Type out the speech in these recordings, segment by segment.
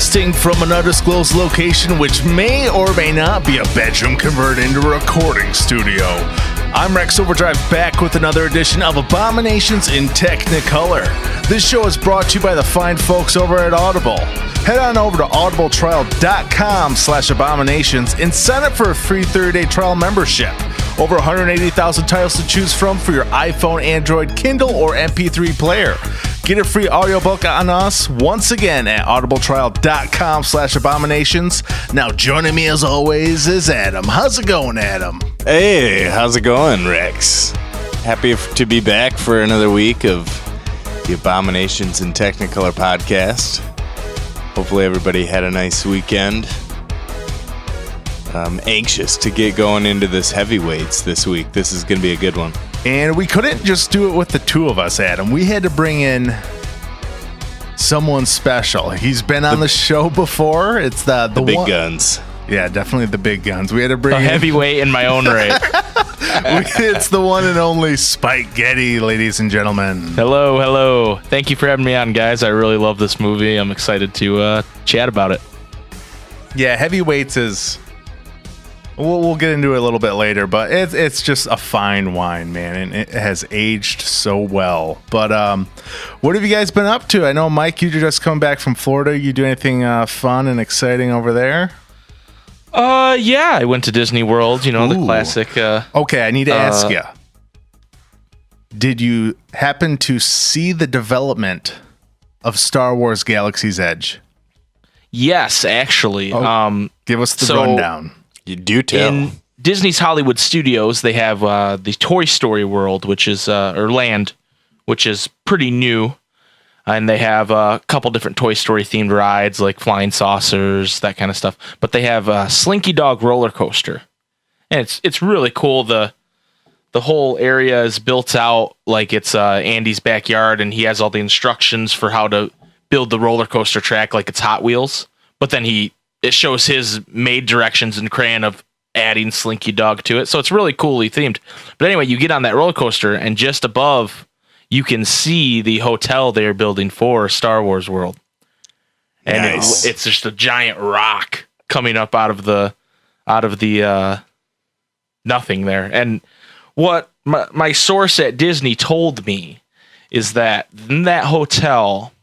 Broadcasting from an undisclosed location, which may or may not be a bedroom converted into a recording studio. I'm Rex Overdrive, back with another edition of Abominations in Technicolor. This show is brought to you by the fine folks over at Audible. Head on over to audibletrial.com/abominations and sign up for a free 30-day trial membership. Over 180,000 titles to choose from for your iPhone, Android, Kindle, or MP3 player. Get a free audiobook on us once again at audibletrial.com/abominations. Now joining me as always is Adam. How's it going, Adam? Hey, how's it going, Rex? Happy to be back for another week of the Abominations in Technicolor podcast. Hopefully everybody had a nice weekend. I'm anxious to get going into this heavyweights this week. This is going to be a good one. And we couldn't just do it with the two of us, Adam. We had to bring in someone special. He's been on the show before. It's the big guns. Yeah, definitely the big guns. We had to bring a heavyweight in my own right. It's the one and only Spike Getty, ladies and gentlemen. Hello. Thank you for having me on, guys. I really love this movie. I'm excited to chat about it. Yeah, heavyweights is... We'll get into it a little bit later, but it's just a fine wine, man, and it has aged so well. But what have you guys been up to? I know, Mike, you just come back from Florida. You do anything fun and exciting over there? Yeah, I went to Disney World, the classic. Okay, I need to ask you. Did you happen to see the development of Star Wars Galaxy's Edge? Yes, actually. Give us the rundown. You do tell. In Disney's Hollywood Studios, they have the Toy Story World, which is or Land, which is pretty new, and they have a couple different Toy Story themed rides like flying saucers, that kind of stuff. But they have a Slinky Dog roller coaster, and it's really cool. The whole area is built out like it's Andy's backyard, and he has all the instructions for how to build the roller coaster track like it's Hot Wheels. But then it shows his made directions in crayon of adding Slinky Dog to it. So it's really coolly themed. But anyway, you get on that roller coaster, and just above, you can see the hotel they're building for Star Wars World. And nice. It's just a giant rock coming up out of the nothing there. And what my source at Disney told me is that in that hotel,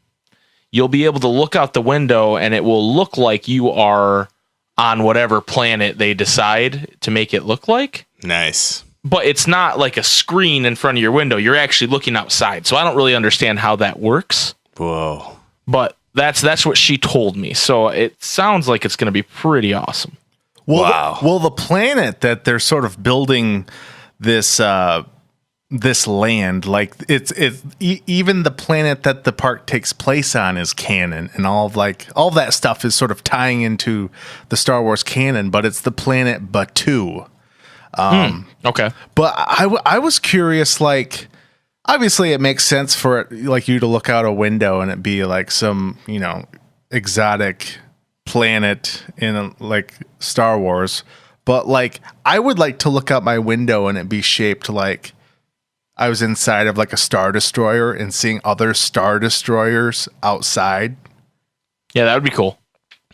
you'll be able to look out the window and it will look like you are on whatever planet they decide to make it look like. Nice. But it's not like a screen in front of your window. You're actually looking outside. So I don't really understand how that works. Whoa. But that's what she told me. So it sounds like it's going to be pretty awesome. Well, wow. The planet that they're sort of building this land, like it's even the planet that the park takes place on is canon, and all of that stuff is sort of tying into the Star Wars canon, but it's the planet Batuu. Okay. But I was curious, like, obviously it makes sense for it, like, you to look out a window and it be like some, exotic planet in like Star Wars, but like I would like to look out my window and it be shaped like I was inside of like a Star Destroyer and seeing other Star Destroyers outside. Yeah, that would be cool.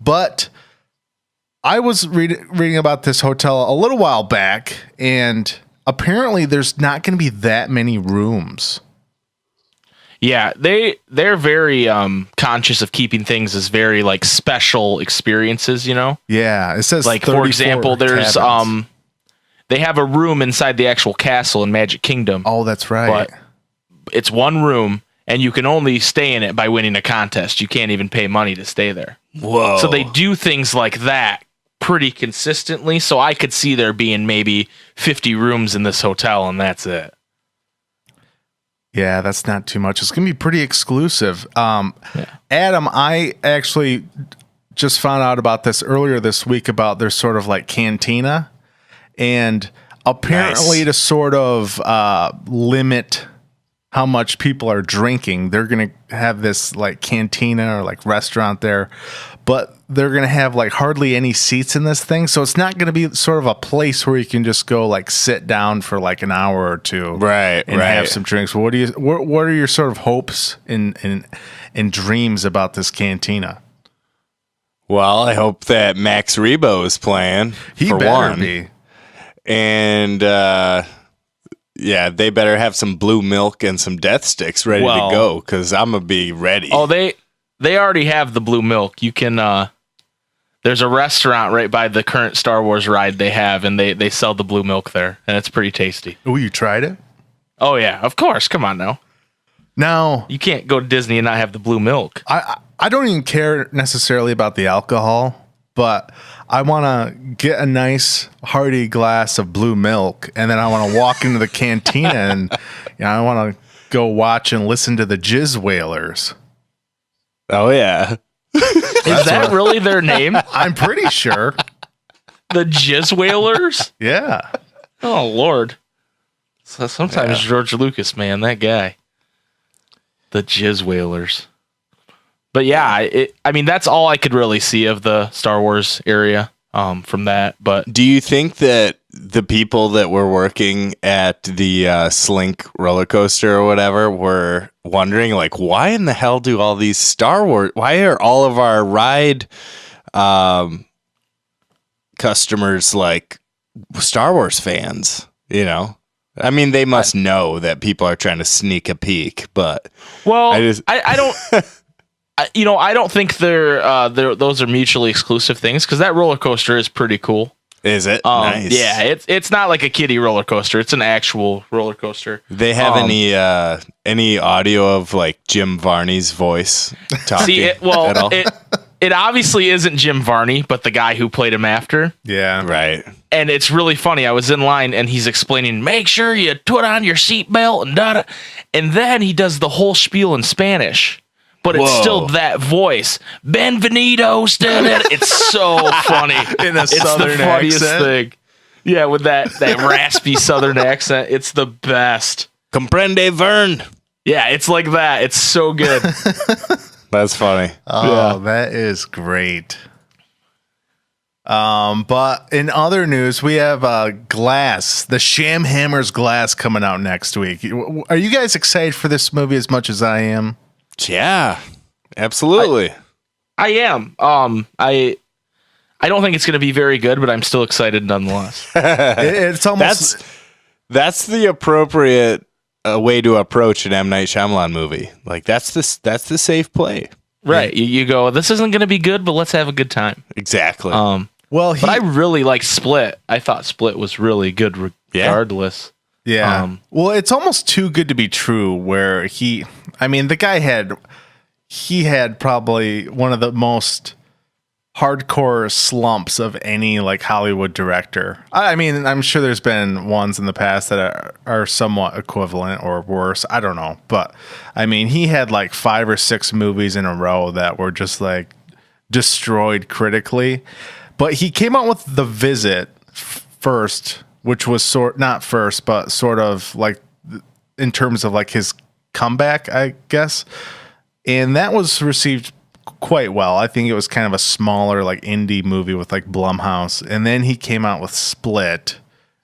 But I was reading about this hotel a little while back, and apparently there's not going to be that many rooms. Yeah, they're very conscious of keeping things as very like special experiences, Yeah, it says like, for example, there's they have a room inside the actual castle in Magic Kingdom. Oh, that's right. But it's one room, and you can only stay in it by winning a contest. You can't even pay money to stay there. Whoa. So they do things like that pretty consistently. So I could see there being maybe 50 rooms in this hotel, and that's it. Yeah, that's not too much. It's going to be pretty exclusive. Adam, I actually just found out about this earlier this week about their sort of like cantina. And apparently to sort of limit how much people are drinking, they're going to have this like cantina or like restaurant there, but they're going to have like hardly any seats in this thing. So it's not going to be sort of a place where you can just go like sit down for like an hour or two. Right. And have some drinks. What are your sort of hopes and dreams about this cantina? Well, I hope that Max Rebo is playing. He for better one. be. And yeah, they better have some blue milk and some death sticks ready to go, because I'm gonna be ready. Oh, they already have the blue milk. You can there's a restaurant right by the current Star Wars ride they have, and they sell the blue milk there, and it's pretty tasty. Oh, you tried it? Oh yeah, of course. Come on now. No, You can't go to Disney and not have the blue milk. I don't even care necessarily about the alcohol, but I want to get a nice hearty glass of blue milk, and then I want to walk into the cantina and I want to go watch and listen to the Jizz Whalers. Oh yeah. Is that really their name? I'm pretty sure. The Jizz Whalers? Yeah. Oh Lord. So sometimes George Lucas, man, that guy. The Jizz Whalers. But yeah, I mean, that's all I could really see of the Star Wars area from that. But do you think that the people that were working at the Slink roller coaster or whatever were wondering, like, why in the hell do all these Star Wars, why are all of our ride customers like Star Wars fans, you know? I mean, they must know that people are trying to sneak a peek, but I don't I don't think they're those are mutually exclusive things, because that roller coaster is pretty cool. Is it? Nice. Yeah, it's not like a kiddie roller coaster. It's an actual roller coaster. They have any audio of like Jim Varney's voice talking? See, at all? It obviously isn't Jim Varney, but the guy who played him after. Yeah. Right. And it's really funny. I was in line and he's explaining, make sure you put on your seatbelt and da. And then he does the whole spiel in Spanish. But it's still that voice. Benvenidos. It's so funny. In a it's southern the funniest accent. thing. Yeah, with that raspy southern accent. It's the best. Comprende Vern. Yeah, it's like that. It's so good. That's funny. Oh, that is great. But in other news, we have Glass, the Sham Hammers Glass coming out next week. Are you guys excited for this movie as much as I am? Yeah, absolutely. I am. I don't think it's going to be very good, but I'm still excited nonetheless. It's almost that's the appropriate way to approach an M. Night Shyamalan movie. Like that's the safe play. Right. You go, this isn't going to be good, but let's have a good time. Exactly. well. But I really like Split. I thought Split was really good regardless. Yeah. Well, it's almost too good to be true. Where the guy had probably one of the most hardcore slumps of any like Hollywood director. I mean, I'm sure there's been ones in the past that are somewhat equivalent or worse. I don't know, but I mean, he had like 5 or 6 movies in a row that were just like destroyed critically. But he came out with The Visit first, which was not first, but sort of like in terms of like his comeback, I guess. And that was received quite well. I think it was kind of a smaller like indie movie with like Blumhouse. And then he came out with Split,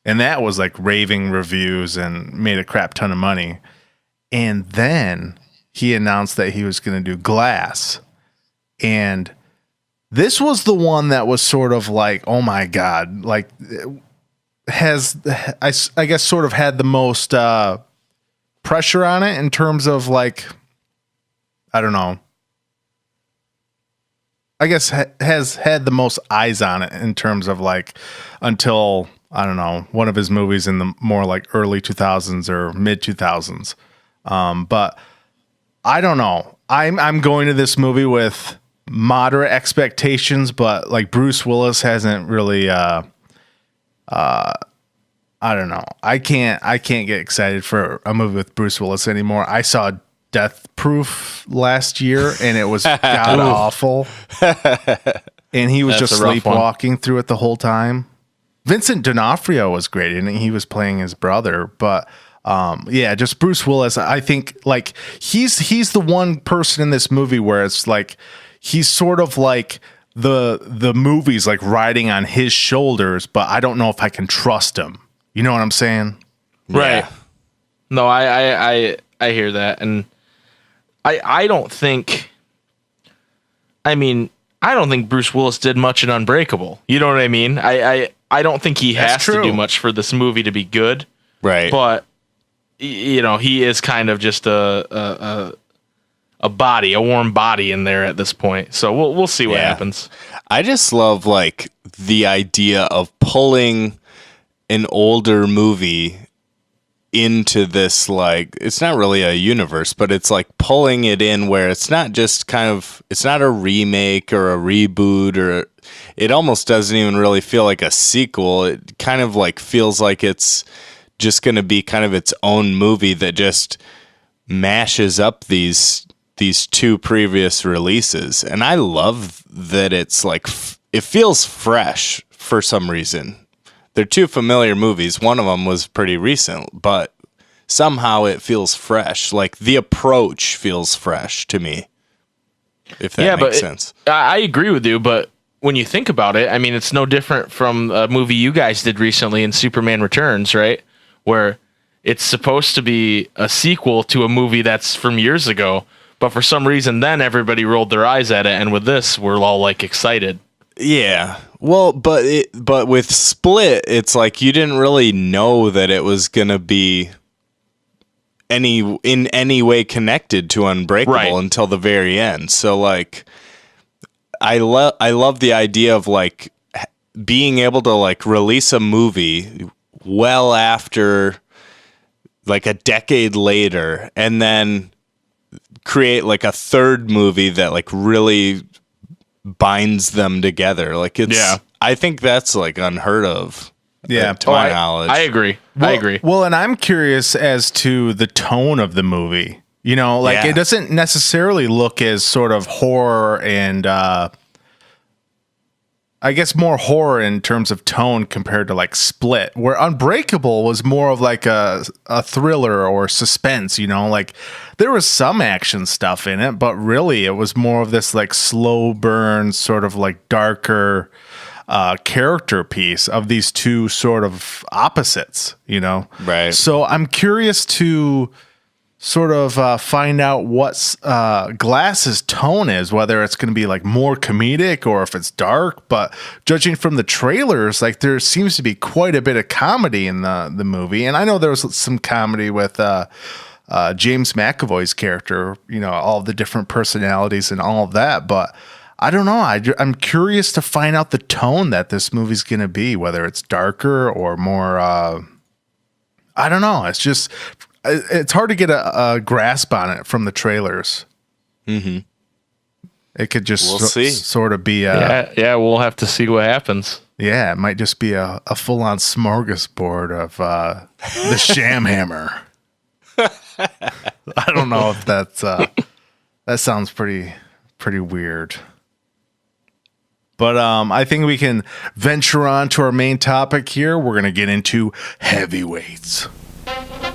and that was like raving reviews and made a crap ton of money. And then he announced that he was going to do Glass. And this was the one that was sort of like, oh my God, like I guess sort of had the most pressure on it in terms of like, I don't know. I guess has had the most eyes on it in terms of like until, I don't know, one of his movies in the more like early 2000s or mid 2000s. But I don't know. I'm going to this movie with moderate expectations, but like Bruce Willis hasn't really I don't know. I can't get excited for a movie with Bruce Willis anymore. I saw Death Proof last year and it was god awful. And he was just sleepwalking through it the whole time. Vincent D'Onofrio was great and he was playing his brother, but just Bruce Willis. I think like he's the one person in this movie where it's like he's sort of like the movie's like riding on his shoulders, but I don't know if I can trust him. You know what I'm saying? Right. Yeah. No, I hear that. And I don't think, I mean, I don't think Bruce Willis did much in Unbreakable. You know what I mean? I don't think he has to do much for this movie to be good. Right. But, you know, he is kind of just a body, a warm body in there at this point. So we'll see what happens. I just love, like, the idea of pulling an older movie into this, like, it's not really a universe, but it's like pulling it in where it's not just it's not a remake or a reboot, or it almost doesn't even really feel like a sequel. It kind of like feels like it's just going to be kind of its own movie that just mashes up these two previous releases. And I love that it's like, it feels fresh for some reason. They're two familiar movies. One of them was pretty recent, but somehow it feels fresh. Like the approach feels fresh to me, if that makes sense. I agree with you, but when you think about it, I mean, it's no different from a movie you guys did recently in Superman Returns, right? Where it's supposed to be a sequel to a movie that's from years ago, but for some reason then everybody rolled their eyes at it, and with this, we're all like excited. Yeah. Well, but with Split, it's like you didn't really know that it was going to be in any way connected to Unbreakable until the very end. So like I love the idea of like being able to like release a movie well after, like a decade later, and then create like a third movie that like really binds them together. Like I think that's like unheard of. Yeah, to my knowledge. I agree. Well, I agree. Well, and I'm curious as to the tone of the movie. You know, like it doesn't necessarily look as sort of horror and I guess more horror in terms of tone compared to like Split, where Unbreakable was more of like a thriller or suspense, you know, like there was some action stuff in it, but really it was more of this like slow burn, sort of like darker character piece of these two sort of opposites, you know? Right. So I'm curious to sort of find out what Glass's tone is, whether it's going to be like more comedic or if it's dark. But judging from the trailers, like there seems to be quite a bit of comedy in the movie. And I know there was some comedy with James McAvoy's character, you know, all the different personalities and all of that. But I don't know. I'm curious to find out the tone that this movie's going to be, whether it's darker or more, I don't know. It's hard to get a grasp on it from the trailers. Mm-hmm. It could just sort of be we'll have to see what happens. Yeah, it might just be a full-on smorgasbord of the Sham Hammer. I don't know if that's that sounds pretty weird. But I think we can venture on to our main topic here. We're going to get into heavyweights.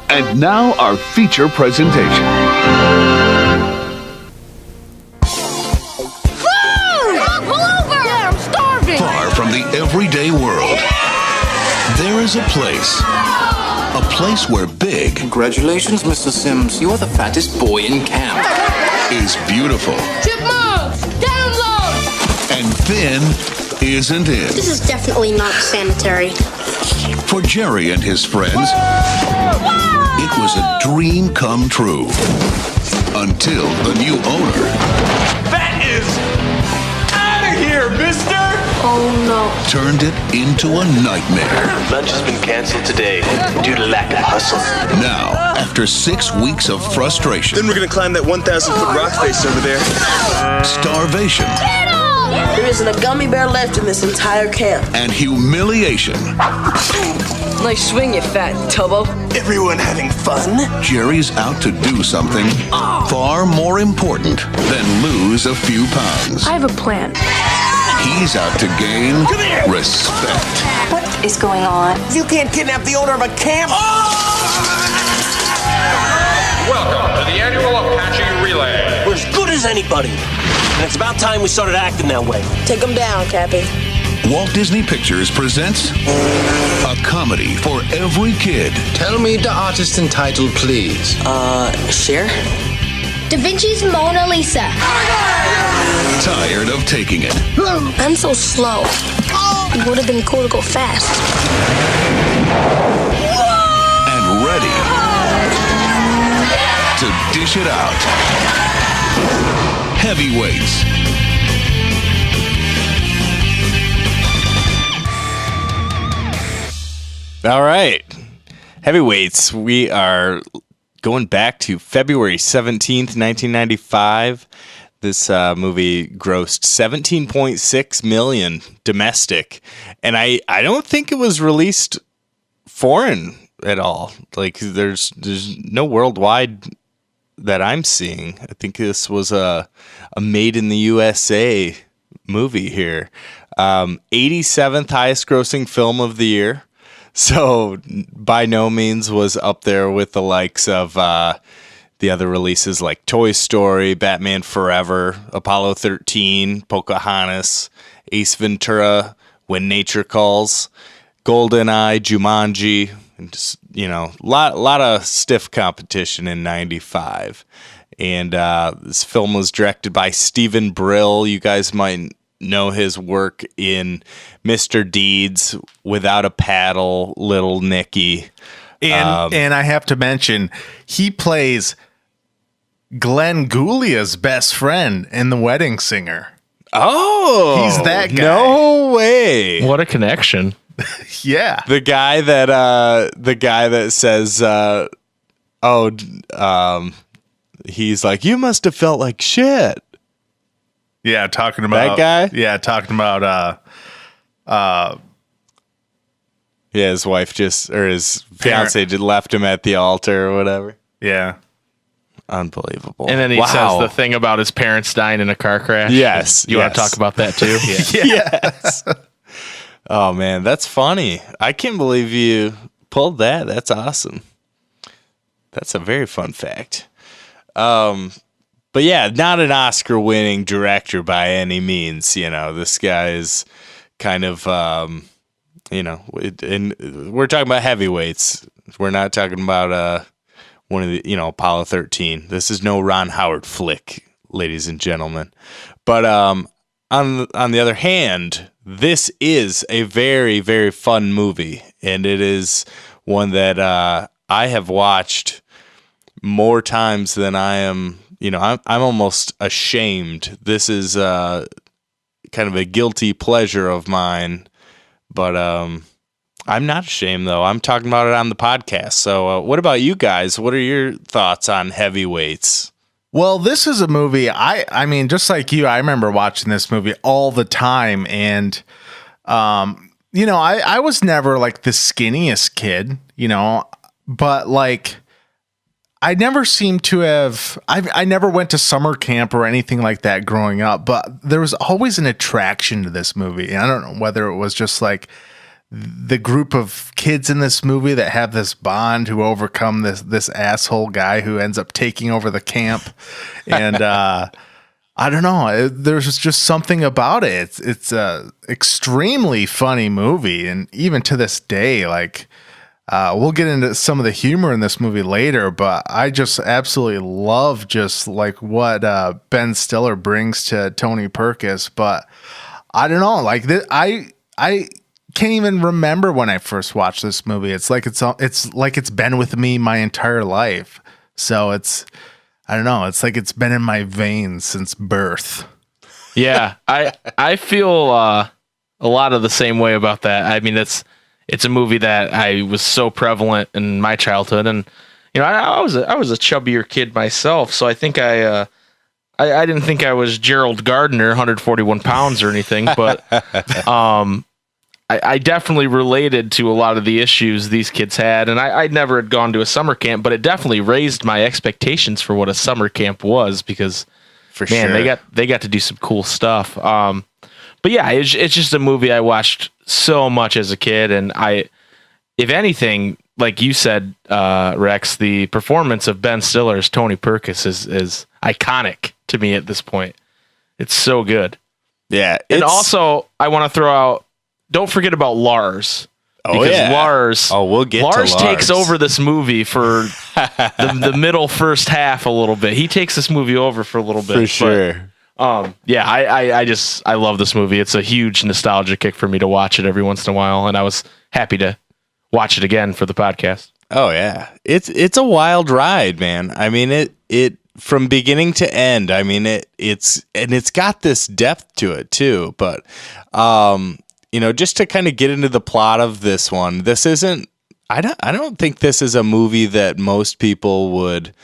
And now our feature presentation. Food! Pull over! Yeah, I'm starving! Far from the everyday world, there is a place where big... Congratulations, Mr. Sims. You're the fattest boy in camp. ...is beautiful. Chipmunks! Download! And thin isn't it? This is definitely not sanitary. For Jerry and his friends... It was a dream come true until the new owner. That is out of here, mister! Oh no. Turned it into a nightmare. Lunch has been canceled today due to lack of hustle. Now, after 6 weeks of frustration. Then we're gonna climb that 1,000-foot rock face over there. Starvation. There isn't a gummy bear left in this entire camp. And humiliation. Nice swing, you fat tubbo. Everyone having fun? Jerry's out to do something far more important than lose a few pounds. I have a plan. He's out to gain respect. What is going on? You can't kidnap the owner of a camp! Welcome to the annual Apache Relay. We're as good as anybody. And it's about time we started acting that way. Take him down, Cappy. Walt Disney Pictures presents a comedy for every kid. Tell me the artist and title, please. Cher? Da Vinci's Mona Lisa. Tired of taking it. I'm so slow. It would have been cool to go fast. And ready to dish it out. Heavyweights. All right. Heavyweights, we are going back to February 17th, 1995. This movie grossed $17.6 million domestic. And I don't think it was released foreign at all. Like, there's no worldwide that I'm seeing. I think this was a made in the USA movie here. 87th highest grossing film of the year. So by no means was up there with the likes of the other releases like Toy Story, Batman Forever, Apollo 13, Pocahontas, Ace Ventura, When Nature Calls, GoldenEye, Jumanji, and just, lot of stiff competition in 95. And this film was directed by Stephen Brill. You guys might know his work in Mr. Deeds, Without a Paddle, Little Nicky. And I have to mention, he plays Glenn Goulia's best friend in The Wedding Singer. Oh, he's that guy. No way. What a connection. Yeah. The guy that says, he's like, you must have felt like shit. Yeah, talking about that guy. Yeah, talking about his wife his fiance just left him at the altar or whatever. Yeah, unbelievable. And then he says the thing about his parents dying in a car crash. Yes, you want to talk about that too? Yeah. Yes. Oh man, that's funny. I can't believe you pulled that. That's awesome. That's a very fun fact. But yeah, not an Oscar-winning director by any means. This guy is kind of, and we're talking about heavyweights. We're not talking about one of the, Apollo 13. This is no Ron Howard flick, ladies and gentlemen. But on the other hand, this is a very, very fun movie, and it is one that I have watched more times than I am. I'm almost ashamed. This is kind of a guilty pleasure of mine, but I'm not ashamed, though. I'm talking about it on the podcast. So what about you guys? What are your thoughts on Heavyweights? Well, this is a movie, I mean, just like you, I remember watching this movie all the time. And, I was never like the skinniest kid, but like, I never seemed to have, I never went to summer camp or anything like that growing up, but there was always an attraction to this movie. And I don't know whether it was just like the group of kids in this movie that have this bond who overcome this asshole guy who ends up taking over the camp. And I don't know. There's just something about it. It's a extremely funny movie. And even to this day, like, we'll get into some of the humor in this movie later, but I just absolutely love just like what Ben Stiller brings to Tony Perkis. But I don't know, like I can't even remember when I first watched this movie. It's like it's been with me my entire life. So I don't know. It's like it's been in my veins since birth. Yeah, I feel a lot of the same way about that. I mean, it's a movie that I was so prevalent in my childhood, and I was a chubbier kid myself, so I think I didn't think I was Gerald Gardner, 141 pounds or anything, but I definitely related to a lot of the issues these kids had, and I never had gone to a summer camp, but it definitely raised my expectations for what a summer camp was, because they got to do some cool stuff. But yeah, it's just a movie I watched so much as a kid, and if anything, like you said, Rex, the performance of Ben Stiller as Tony Perkis is iconic to me at this point. It's so good. Yeah, and also I want to throw out, don't forget about Lars. Lars, we'll get Lars to Lars. takes over this movie for the middle first half a little bit. He takes this movie over for a little bit. For sure. Yeah, I love this movie. It's a huge nostalgia kick for me to watch it every once in a while, and I was happy to watch it again for the podcast. Oh yeah, it's a wild ride, man. I mean, it from beginning to end. I mean, it's got this depth to it too. But just to kind of get into the plot of this one, this isn't. I don't think this is a movie that most people would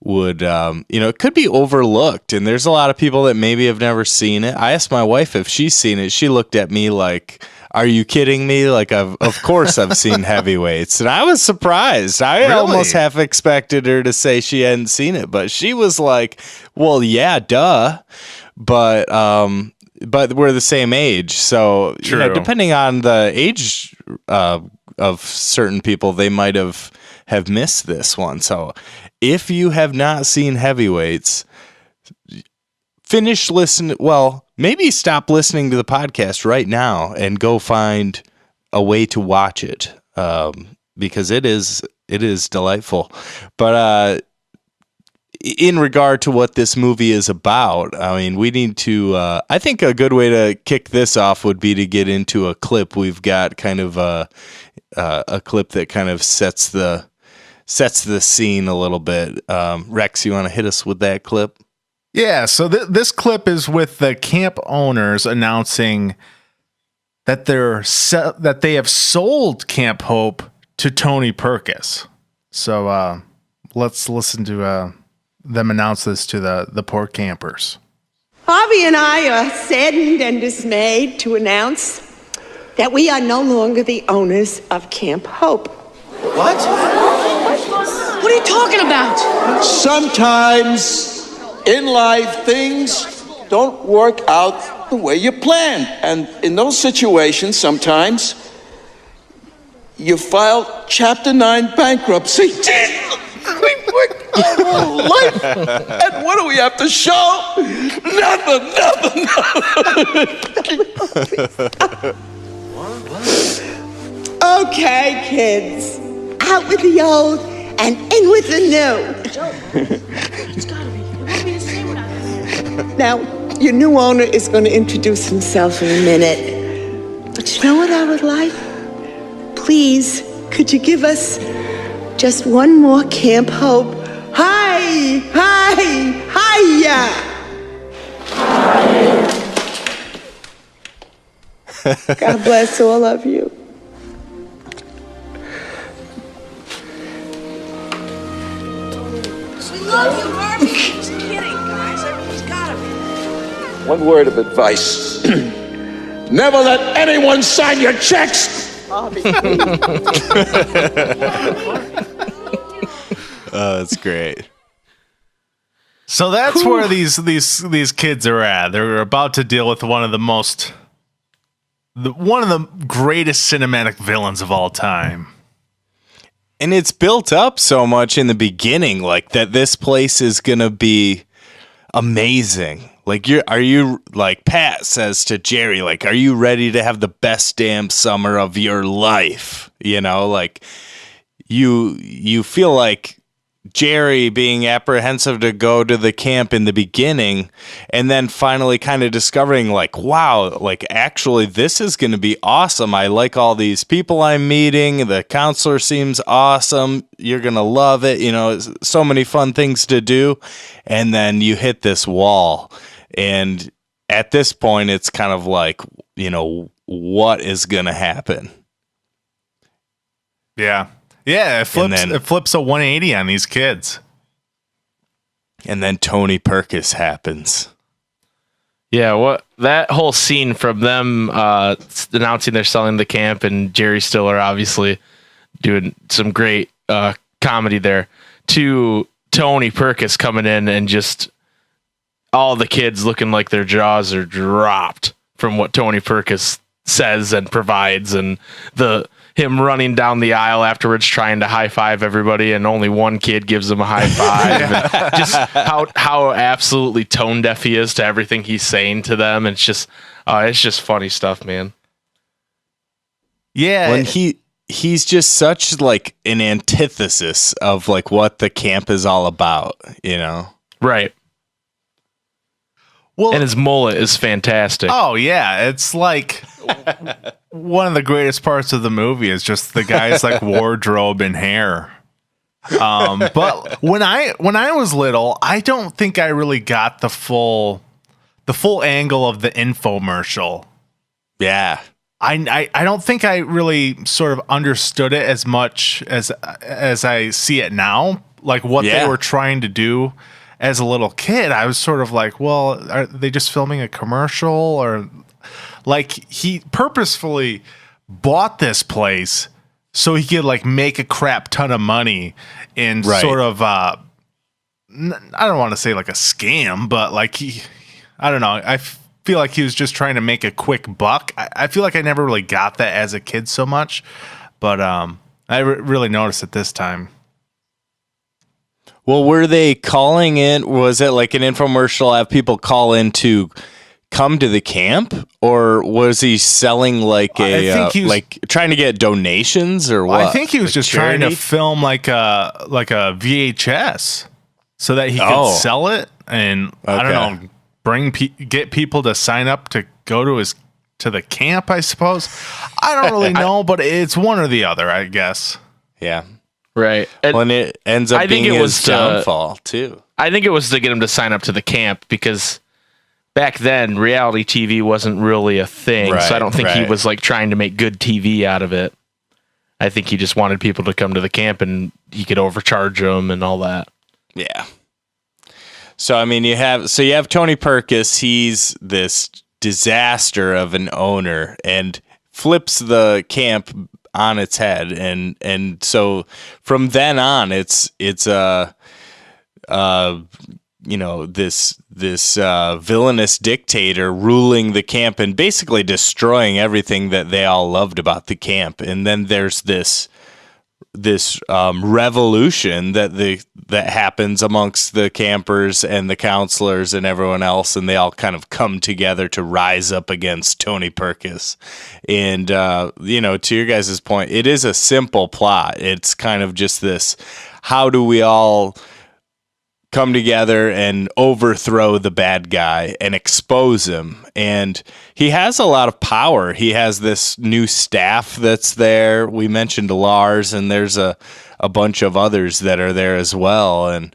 it could be overlooked, and there's a lot of people that maybe have never seen it. I asked my wife if she's seen it. She looked at me like, "Are you kidding me?" Like, of course I've seen Heavyweights, and I was surprised. I almost half expected her to say she hadn't seen it, but she was like, "Well, yeah, duh," but we're the same age, so depending on the age of certain people, they might have missed this one. So if you have not seen Heavyweights, finish listening. Well, maybe stop listening to the podcast right now and go find a way to watch it, because it is delightful. But in regard to what this movie is about, I mean, we need to. I think a good way to kick this off would be to get into a clip. We've got kind of a clip that kind of sets the scene a little bit. Rex, you want to hit us with that clip? Yeah, so this clip is with the camp owners announcing that that they have sold Camp Hope to Tony Perkis. So let's listen to them announce this to the poor campers. Harvey and I are saddened and dismayed to announce that we are no longer the owners of Camp Hope. What? What are you talking about? Sometimes in life, things don't work out the way you planned. And in those situations, sometimes you file Chapter 9 bankruptcy. We worked our whole life. And what do we have to show? Nothing. Okay, kids. Out with the old and in with the new. It's gotta be. It won't be the same without him. Now, your new owner is going to introduce himself in a minute. But you know what I would like? Please, could you give us just one more Camp Hope? Hi! God bless all of you. We love you, Harvey. Just kidding, guys. I mean, he's gotta be. One word of advice. Never let anyone sign your checks. That's great. So that's where these kids are at. They're about to deal with one of the greatest cinematic villains of all time. And it's built up so much in the beginning, like that this place is gonna be amazing. Like like Pat says to Jerry, like, are you ready to have the best damn summer of your life? You know, like you feel like Jerry being apprehensive to go to the camp in the beginning, and then finally kind of discovering like, wow, like actually this is going to be awesome. I like all these people I'm meeting. The counselor seems awesome. You're going to love it. You know, so many fun things to do. And then you hit this wall. And at this point, it's kind of like, you know, what is going to happen? Yeah. Yeah, it flips a 180 on these kids. And then Tony Perkis happens. Yeah, that whole scene from them announcing they're selling the camp and Jerry Stiller obviously doing some great comedy there, to Tony Perkis coming in and just all the kids looking like their jaws are dropped from what Tony Perkis says and provides, and him running down the aisle afterwards trying to high five everybody, and only one kid gives him a high five. And just how absolutely tone deaf he is to everything he's saying to them. It's just funny stuff, man. Yeah, when he's just such like an antithesis of like what the camp is all about, you know? Right. Well, and his mullet is fantastic. Oh yeah, it's like one of the greatest parts of the movie is just the guy's like wardrobe and hair. But when I was little, I don't think I really got the full angle of the infomercial. Yeah. I don't think I really sort of understood it as much as I see it now, like what they were trying to do as a little kid. I was sort of like, well, are they just filming a commercial? Or like he purposefully bought this place so he could like make a crap ton of money and sort of, I don't want to say like a scam, but like I don't know. I feel like he was just trying to make a quick buck. I feel like I never really got that as a kid so much, but I really noticed it this time. Well, were they calling in? Was it like an infomercial? Have people call in to come to the camp, or was he selling like like trying to get donations or what? I think he was just trying to film like a VHS so that he could sell it, and I don't know. Get people to sign up to go to the camp, I suppose. I don't really know, but it's one or the other, I guess. Yeah. Right. And it ends up being his downfall, too. I think it was to get him to sign up to the camp because back then, reality TV wasn't really a thing. Right, so I don't think he was like trying to make good TV out of it. I think he just wanted people to come to the camp and he could overcharge them and all that. Yeah. So, I mean, you have Tony Perkis. He's this disaster of an owner and flips the camp on its head. And so from then on, it's this villainous dictator ruling the camp and basically destroying everything that they all loved about the camp. And then there's this revolution that happens amongst the campers and the counselors and everyone else, and they all kind of come together to rise up against Tony Perkis. And to your guys' point, it is a simple plot. It's kind of just this: how do we all come together and overthrow the bad guy and expose him? And he has a lot of power. He has this new staff that's there. We mentioned Lars, and there's a bunch of others that are there as well. And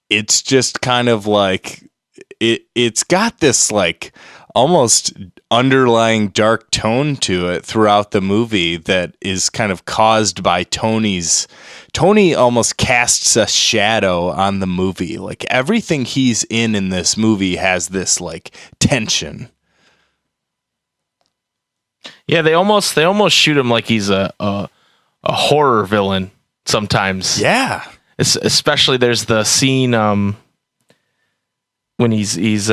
it's just kind of like it's got this like almost underlying dark tone to it throughout the movie that is kind of caused by Tony almost casts a shadow on the movie. Like everything he's in this movie has this like tension. Yeah, they almost shoot him like he's a horror villain sometimes. Yeah. Especially there's the scene when he's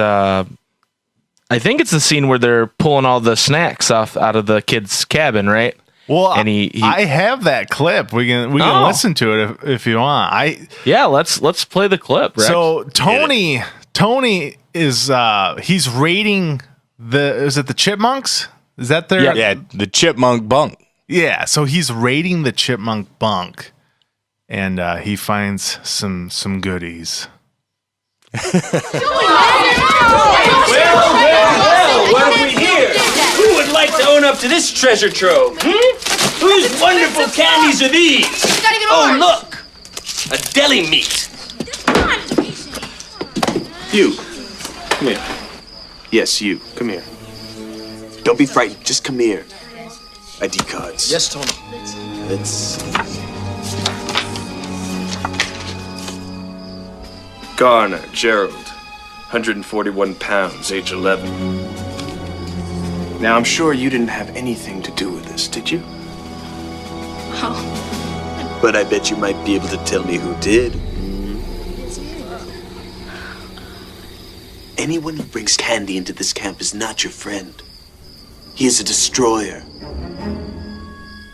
I think it's the scene where they're pulling all the snacks out of the kid's cabin, right? Well, and I have that clip. We can listen to it if you want. Let's play the clip. Rex. So Tony is he's raiding the Chipmunks? Is that their the Chipmunk bunk? Yeah, so he's raiding the Chipmunk bunk, and he finds some goodies. Well, what have we here? Who would like to own up to this treasure trove? Whose wonderful candies are these? Oh, look! A deli meat. You. Come here. Yes, you. Come here. Don't be frightened. Just come here. ID cards. Yes, Tony. Let's see. Garner, Gerald. 141 pounds, age 11. Now, I'm sure you didn't have anything to do with this, did you? Oh. But I bet you might be able to tell me who did. Anyone who brings candy into this camp is not your friend. He is a destroyer.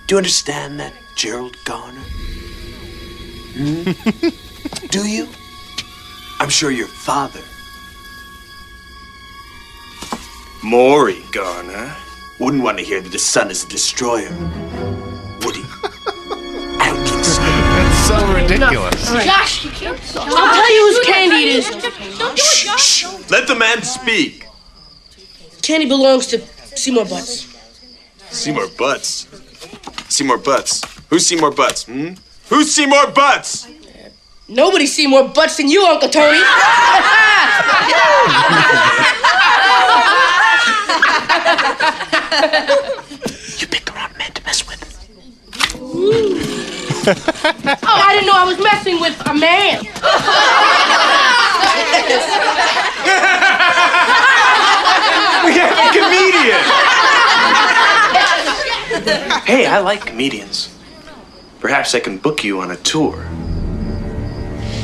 Do you understand that, Gerald Garner? Do you? I'm sure your father, Maury Garner, wouldn't want to hear that his son is a destroyer, would he? I don't think so. That's so ridiculous. Josh, I'll tell you whose candy it is. Shh. Let the man speak. Candy belongs to Seymour Butts. Seymour Butts? Seymour Butts? Who's Seymour Butts, Who's Seymour Butts? Nobody's seen more butts than you, Uncle Tony. You picked the wrong man to mess with. Oh, I didn't know I was messing with a man. We have a comedian! Hey, I like comedians. Perhaps I can book you on a tour.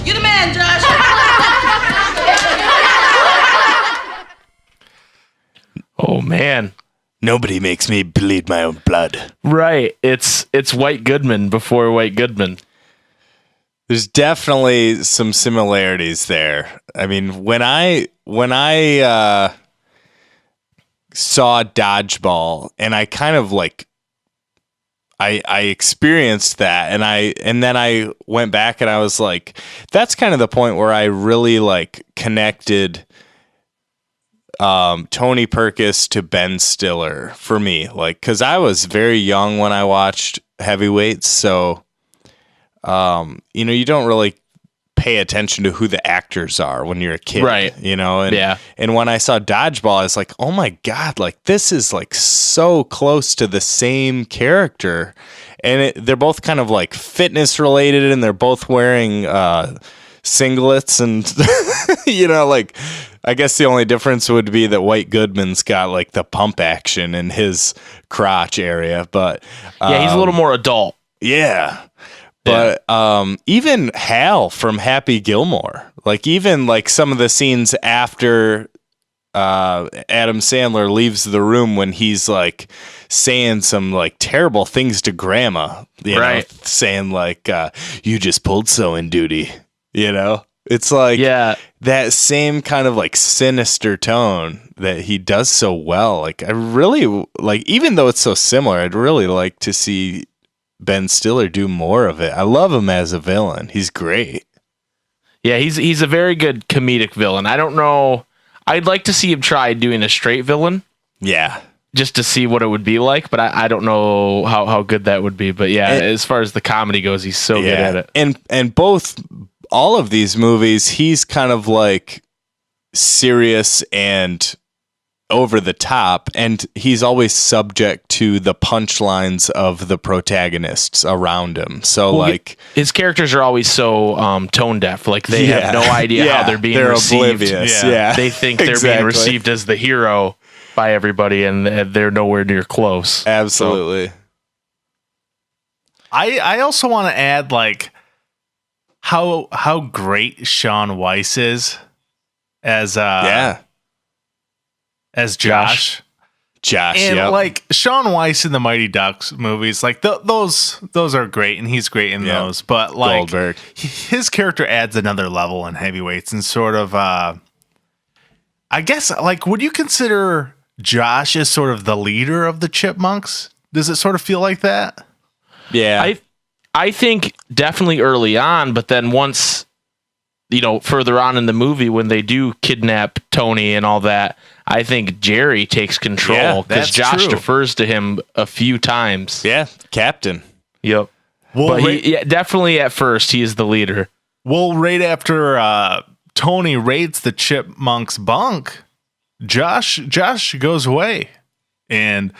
You're the man, Josh. Oh, man. Nobody makes me bleed my own blood. Right. It's White Goodman before White Goodman. There's definitely some similarities there. I mean, when I saw Dodgeball, and I kind of like I experienced that, and then I went back and I was like, that's kind of the point where I really like connected Tony Perkis to Ben Stiller for me, like, because I was very young when I watched Heavyweights, so you don't really pay attention to who the actors are when you're a kid, right? And when I saw Dodgeball, I was like, oh my god, like this is like so close to the same character, and they're both kind of like fitness related, and they're both wearing singlets, and like I guess the only difference would be that White Goodman's got like the pump action in his crotch area, but he's a little more adult. Yeah. But even Hal from Happy Gilmore, like even like some of the scenes after Adam Sandler leaves the room when he's like saying some like terrible things to Grandma, saying like you just pulled sewing duty, it's like that same kind of like sinister tone that he does so well. Like I really like, even though it's so similar, I'd really like to see Ben Stiller do more of it. I love him as a villain. He's great. Yeah, he's a very good comedic villain. I don't know. I'd like to see him try doing a straight villain. Yeah. Just to see what it would be like, but I don't know how good that would be. But as far as the comedy goes, he's so good at it. And all of these movies, he's kind of like serious and over the top, and he's always subject to the punchlines of the protagonists around him. So his characters are always so tone deaf, like they have no idea how they're being received. Oblivious. Yeah. They think they're being received as the hero by everybody, and they're nowhere near close. Absolutely. So, I also want to add like how great Sean Weiss is as as Josh. And like Sean Weiss in the Mighty Ducks movies, like those are great, and he's great in those. But like Goldberg, his character adds another level in Heavyweights, and sort of, I guess, like, would you consider Josh as sort of the leader of the Chipmunks? Does it sort of feel like that? Yeah, I think definitely early on, but then once further on in the movie when they do kidnap Tony and all that, I think Jerry takes control because Josh defers to him a few times. Yeah, Captain. Yep. Well, but definitely at first he is the leader. Well, right after Tony raids the Chipmunks' bunk, Josh goes away, and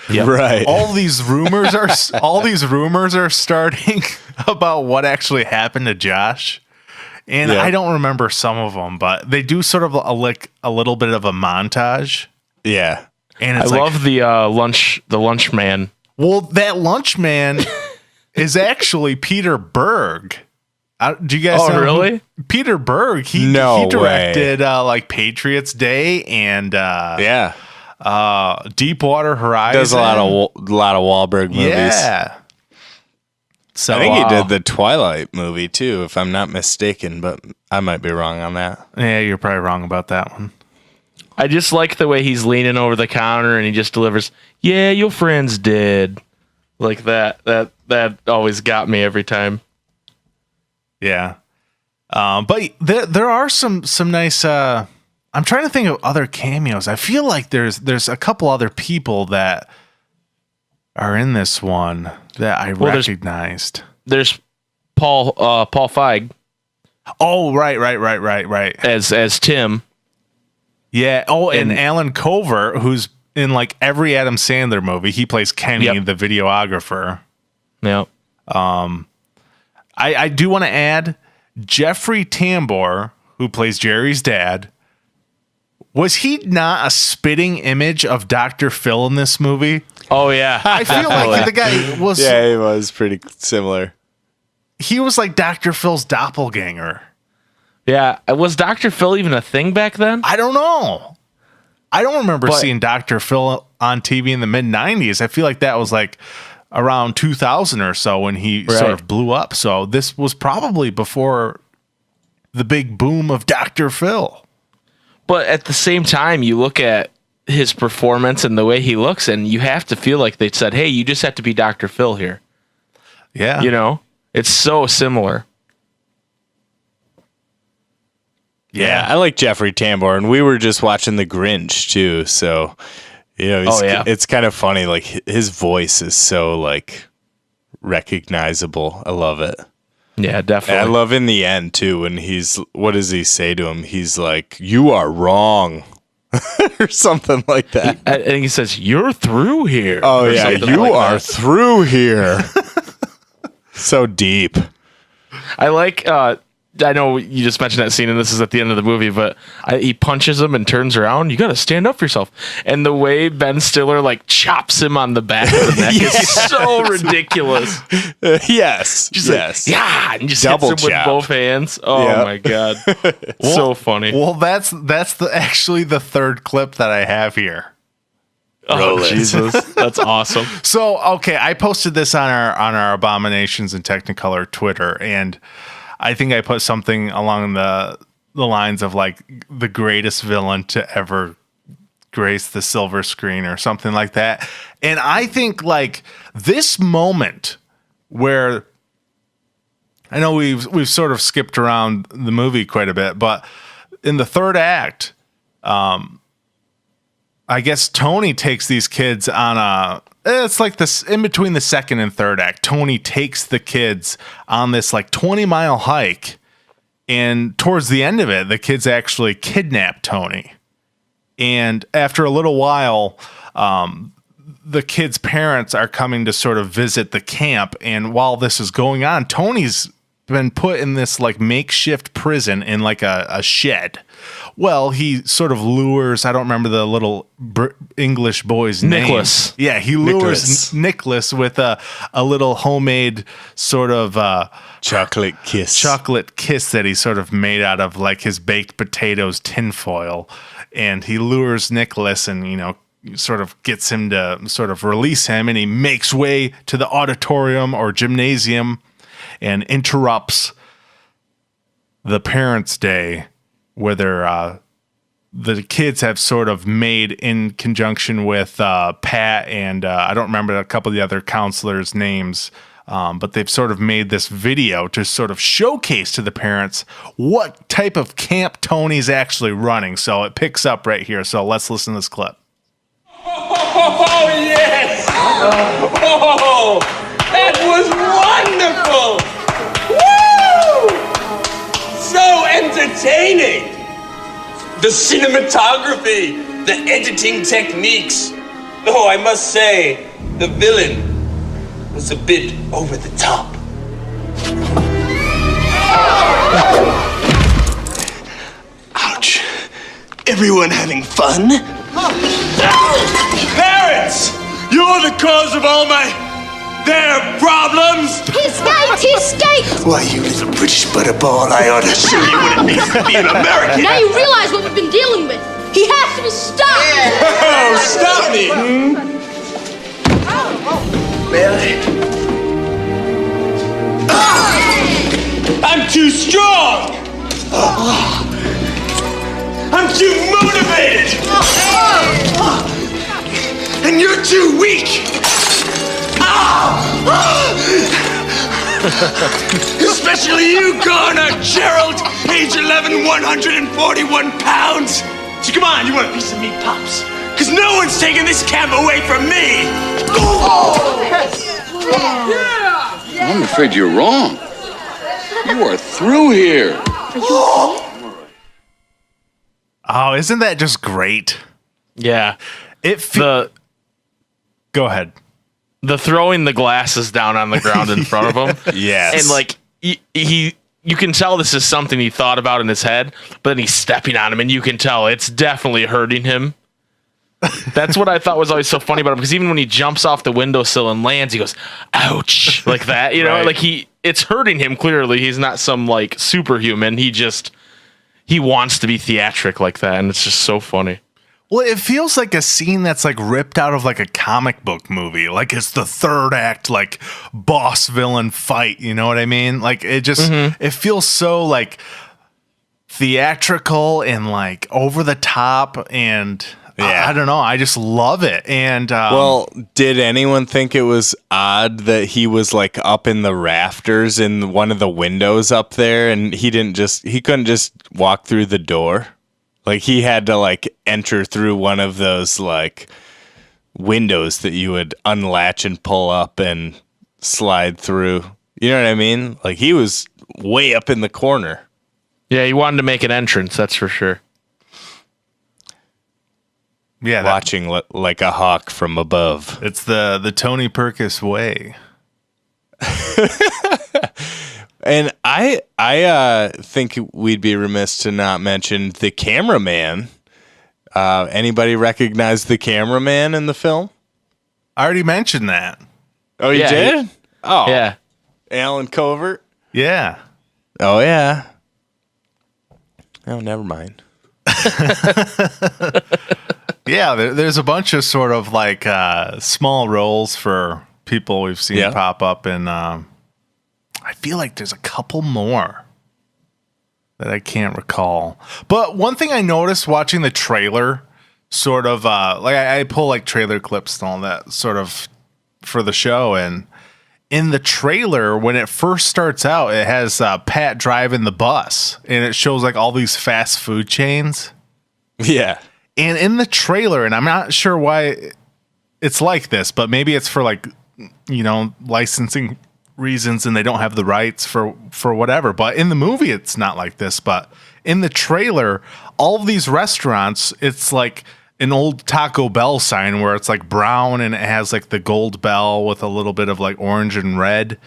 all these rumors are starting about what actually happened to Josh. And I don't remember some of them, but they do sort of a little bit of a montage. Yeah, and I love the lunch man. Well, that lunch man is actually Peter Berg. Do you guys know really? Peter Berg? He directed like Patriots Day and Deepwater Horizon. Does a lot of Wahlberg movies. Yeah. So I think he did the Twilight movie too, if I'm not mistaken, but I might be wrong on that. Yeah, you're probably wrong about that one. I just like the way he's leaning over the counter and he just delivers, "Yeah, your friend's dead." Like that always got me every time. Yeah. But there are some nice I'm trying to think of other cameos. I feel like there's a couple other people that are in this one that I recognized. There's Paul Feig. Oh, right. As Tim. Yeah. Oh, and Alan Covert, who's in like every Adam Sandler movie. He plays Kenny, the videographer. Yep. I do want to add Jeffrey Tambor, who plays Jerry's dad. Was he not a spitting image of Dr. Phil in this movie? Oh, yeah. I feel like the guy was... Yeah, he was pretty similar. He was like Dr. Phil's doppelganger. Yeah. Was Dr. Phil even a thing back then? I don't know. I don't remember seeing Dr. Phil on TV in the mid-90s. I feel like that was like around 2000 or so when he sort of blew up. So this was probably before the big boom of Dr. Phil. But at the same time, you look at his performance and the way he looks, and you have to feel like they said, hey, you just have to be Dr. Phil here. Yeah. You know? It's so similar. Yeah, I like Jeffrey Tambor, and we were just watching The Grinch, too, so, you know, it's kind of funny. Like, his voice is so, like, recognizable. I love it. Yeah, definitely. And I love in the end, too, when what does he say to him? He's like, you are wrong. Or something like that. I think he says, you're through here. Oh, yeah, you are through here. So deep. I like, I know you just mentioned that scene, and this is at the end of the movie, but he punches him and turns around. You got to stand up for yourself. And the way Ben Stiller like chops him on the back of the neck is so ridiculous. Yes. Just like, and just double hits him with both hands. Oh my god, so funny. Well, that's actually the third clip that I have here. Oh Jesus, that's awesome. So okay, I posted this on our Abominations and Technicolor Twitter, and I think I put something along the lines of like the greatest villain to ever grace the silver screen or something like that. And I think like this moment where I know we've sort of skipped around the movie quite a bit, but in the third act, I guess Tony takes these kids on it's like this in between the second and third act. Tony takes the kids on this like 20-mile hike, and towards the end of it, the kids actually kidnap Tony. And after a little while, the kids' parents are coming to sort of visit the camp. And while this is going on, Tony's been put in this like makeshift prison in like a shed. Well, he sort of lures, I don't remember the little English boy's Nicholas. name. Yeah, he lures Nicholas with a little homemade sort of chocolate kiss that he sort of made out of like his baked potatoes tinfoil. And he lures Nicholas and, you know, sort of gets him to sort of release him, and he makes way to the auditorium or gymnasium and interrupts the parents' day, where the kids have sort of made in conjunction with Pat and I don't remember a couple of the other counselors' names, but they've sort of made this video to sort of showcase to the parents what type of camp Tony's actually running. So it picks up right here. So let's listen to this clip. Oh, yes! Oh, that was wonderful! Woo! So entertaining! The cinematography, the editing techniques. Oh, I must say, the villain was a bit over the top. Ouch. Everyone having fun? Parents! You're the cause of all their problems! He escaped! Why, you little British butterball, I ought to show you what it means to be an American. Now you realize what we've been dealing with. He has to be stopped! Oh, stop me! Really? I'm too strong! I'm too motivated! And you're too weak! Especially you, Garner Gerald, age 11, 141 pounds! So come on, you want a piece of me, Pops? Because no one's taking this camp away from me! I'm afraid you're wrong. You are through here. Oh, isn't that just great? Yeah. Go ahead. The throwing the glasses down on the ground in front of him. Yes. And like you can tell this is something he thought about in his head, but then he's stepping on him and you can tell it's definitely hurting him. That's what I thought was always so funny about him, because even when he jumps off the windowsill and lands, he goes, ouch, like that, Right. like it's hurting him clearly. He's not some like superhuman. He wants to be theatric like that, and it's just so funny. Well, it feels like a scene that's like ripped out of like a comic book movie. Like it's the third act, like boss villain fight. You know what I mean? Like it just, it feels so like theatrical and like over the top. And I don't know. I just love it. And well, did anyone think it was odd that he was like up in the rafters in one of the windows up there, and he couldn't just walk through the door? Like he had to like enter through one of those like windows that you would unlatch and pull up and slide through. You know what I mean? Like he was way up in the corner. Yeah, he wanted to make an entrance, that's for sure. Yeah, watching like a hawk from above. It's the Tony Perkis way. And I think we'd be remiss to not mention the cameraman. Anybody recognize the cameraman in the film? I already mentioned that. Oh, you did? Oh, yeah. Alan Covert. Yeah. Oh, yeah. Oh, never mind. Yeah, there's a bunch of sort of like small roles for people we've seen pop up, and I feel like there's a couple more that I can't recall. But one thing I noticed watching the trailer, sort of like I pull like trailer clips and all that sort of for the show, and in the trailer when it first starts out, it has Pat driving the bus, and it shows like all these fast food chains. Yeah. And in the trailer, and I'm not sure why it's like this, but maybe it's for like, licensing reasons and they don't have the rights for whatever. But in the movie, it's not like this. But in the trailer, all of these restaurants, it's like an old Taco Bell sign where it's like brown and it has like the gold bell with a little bit of like orange and red.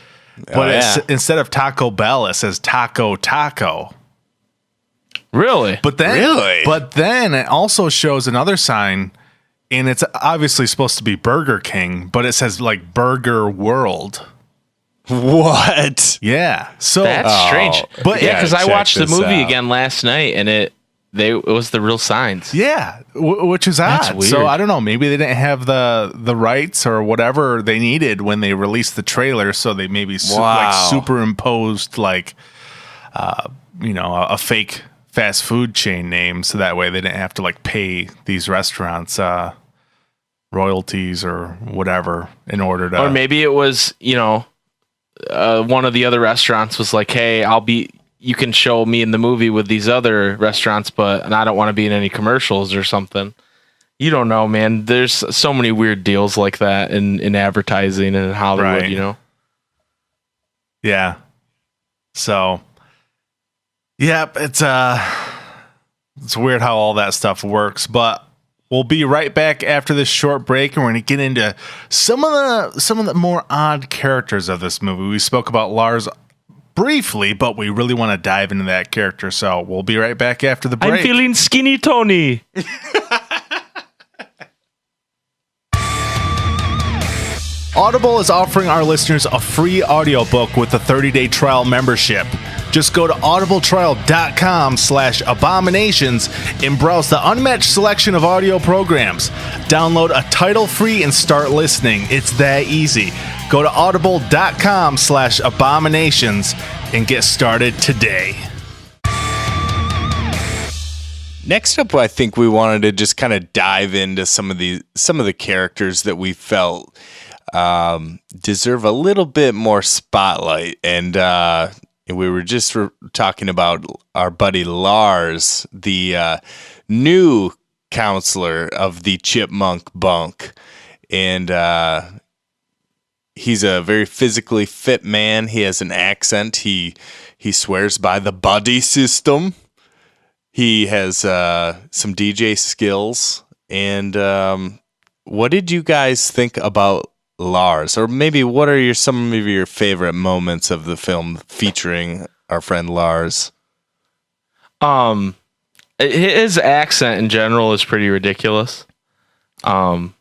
But instead of Taco Bell, it says Taco Taco. Really? But then it also shows another sign, and it's obviously supposed to be Burger King, but it says like Burger World. What? Yeah. So that's strange. But yeah, because I watched the movie again last night, and it was the real signs. Yeah, which is odd. Weird. So I don't know.Maybe they didn't have the rights or whatever they needed when they released the trailer, so they maybe superimposed like a fake fast food chain name, so that way they didn't have to like pay these restaurants royalties or whatever in order to. Or maybe it was one of the other restaurants was like, hey, you can show me in the movie with these other restaurants, but I don't want to be in any commercials or something. You don't know, man. There's so many weird deals like that in advertising and in Hollywood, right. Yeah. So yeah, it's weird how all that stuff works, but we'll be right back after this short break, and we're going to get into some of the more odd characters of this movie. We spoke about Lars briefly, but we really want to dive into that character, so we'll be right back after the break. I'm feeling skinny, Tony. Audible is offering our listeners a free audiobook with a 30-day trial membership. Just go to audibletrial.com/abominations and browse the unmatched selection of audio programs. Download a title free and start listening. It's that easy. Go to audible.com/abominations and get started today. Next up, I think we wanted to just kind of dive into some of the characters that we felt deserve a little bit more spotlight. And And we were just talking about our buddy Lars, the new counselor of the Chipmunk Bunk. And he's a very physically fit man. He has an accent. He swears by the buddy system. He has some DJ skills. And what did you guys think about Lars? Or maybe what are some of your favorite moments of the film featuring our friend Lars? His accent in general is pretty ridiculous. And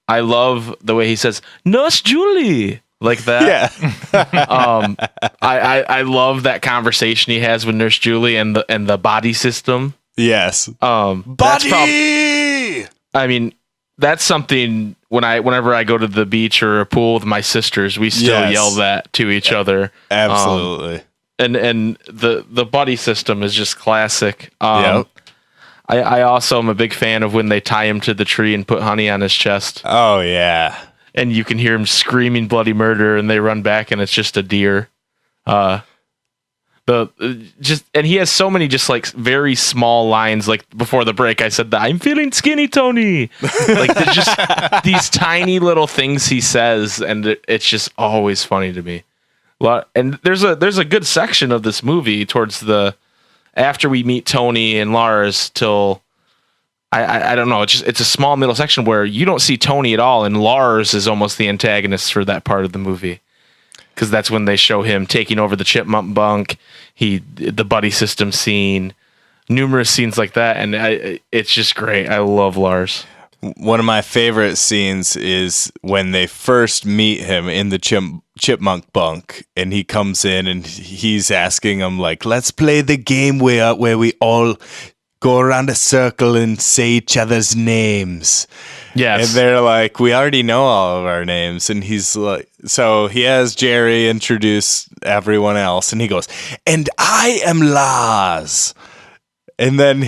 I love the way he says, Nurse Julie, like that. Yeah. I love that conversation he has with Nurse Julie and the body system. Yes. Body! I mean, that's something whenever I go to the beach or a pool with my sisters, we still yell that to each other. Absolutely. And the buddy system is just classic. Yep. I also am a big fan of when they tie him to the tree and put honey on his chest. Oh, yeah. And you can hear him screaming bloody murder, and they run back, and it's just a deer. And he has so many just like very small lines. Like before the break, I said that I'm feeling skinny, Tony. Like there's just these tiny little things he says, and it's just always funny to me. And there's a good section of this movie towards after we meet Tony and Lars till I don't know. It's a small middle section where you don't see Tony at all, and Lars is almost the antagonist for that part of the movie. Because that's when they show him taking over the Chipmunk Bunk, the buddy system scene, numerous scenes like that, and it's just great. I love Lars. One of my favorite scenes is when they first meet him in the Chipmunk Bunk, and he comes in and he's asking them like, "Let's play the game where we all go around a circle and say each other's names." Yes. And they're like, "We already know all of our names." And he's like, so he has Jerry introduce everyone else, and he goes, "And I am Lars." And then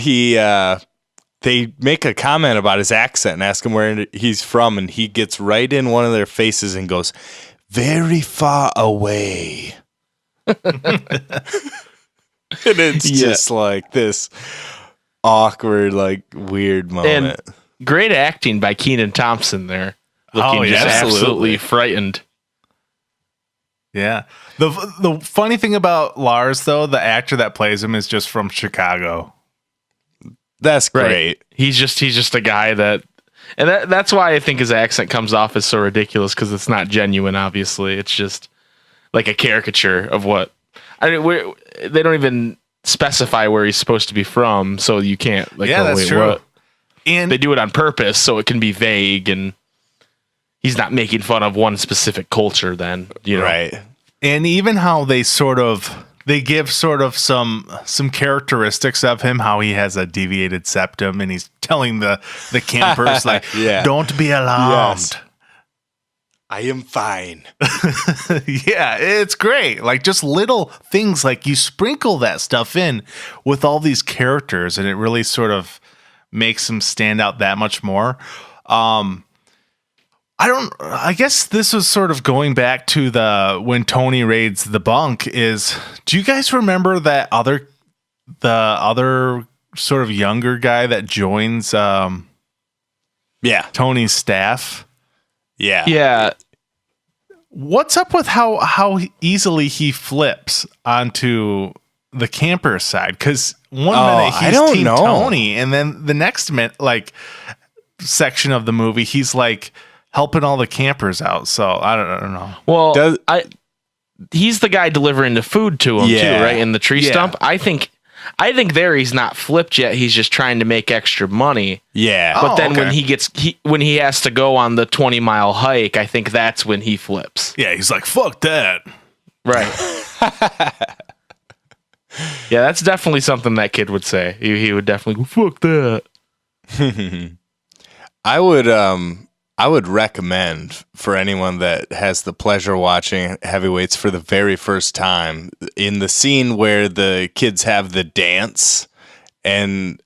they make a comment about his accent and ask him where he's from, and he gets right in one of their faces and goes, "Very far away." And it's just like this awkward, like weird moment. And great acting by Kenan Thompson there. Looking just absolutely frightened. Yeah. The funny thing about Lars, though, the actor that plays him is just from Chicago. That's great. Right. He's just a guy that's why I think his accent comes off as so ridiculous, because it's not genuine. Obviously, it's just like a caricature of what. I mean, they don't even specify where he's supposed to be from, so you can't like. Yeah, that's true. What? And they do it on purpose so it can be vague, and he's not making fun of one specific culture. Then right. And even how they give sort of some characteristics of him, how he has a deviated septum, and he's telling the campers like, "Don't be alarmed. Yes. I am fine." Yeah, it's great. Like just little things, like you sprinkle that stuff in with all these characters, and it really sort of makes them stand out that much more. I guess this was sort of going back to when Tony raids the bunk. Do you guys remember the other sort of younger guy that joins Tony's staff? Yeah. Yeah. What's up with how easily he flips onto the camper side? Because one minute he's Team Tony, and then the next minute, like section of the movie, he's like helping all the campers out. So I don't know. Well, he's the guy delivering the food to him too, right? In the tree stump. I think there he's not flipped yet. He's just trying to make extra money. Yeah. But then when he has to go on the 20-mile hike, I think that's when he flips. Yeah, he's like, "Fuck that." Right. Yeah, that's definitely something that kid would say. He would definitely go, "Fuck that." I would recommend for anyone that has the pleasure watching Heavyweights for the very first time, in the scene where the kids have the dance and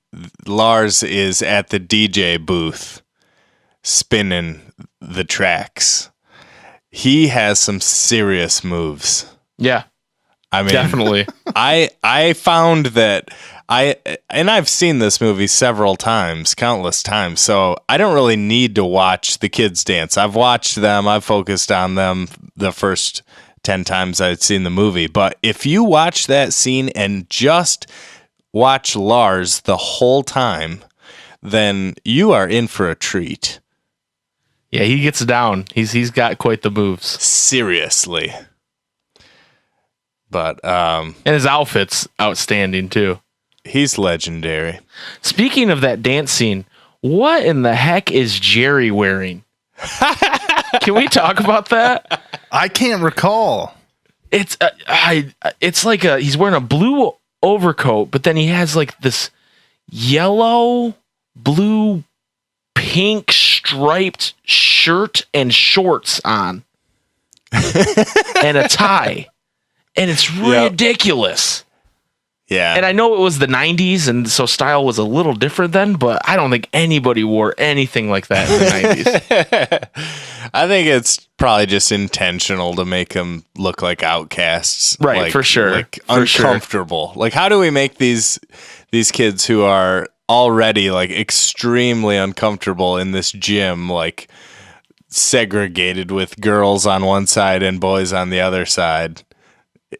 Lars is at the DJ booth spinning the tracks. He has some serious moves. Yeah. I mean, Definitely. I found that I've seen this movie several times, countless times, so I don't really need to watch the kids dance. I've watched them, I've focused on them the first 10 times I'd seen the movie. But if you watch that scene and just watch Lars the whole time, then you are in for a treat. Yeah, he gets down. He's got quite the moves. Seriously. But and his outfit's outstanding too. He's legendary. Speaking of that dance scene, what in the heck is Jerry wearing? Can we talk about that? I can't recall. It's like he's wearing a blue overcoat, but then he has like this yellow, blue, pink striped shirt and shorts on, and a tie. And it's ridiculous. Yeah. And I know it was the 90s, and so style was a little different then, but I don't think anybody wore anything like that in the 90s. I think it's probably just intentional to make them look like outcasts. Right, for sure. Like for uncomfortable. Sure. Like, how do we make these kids who are already like extremely uncomfortable in this gym, like segregated with girls on one side and boys on the other side,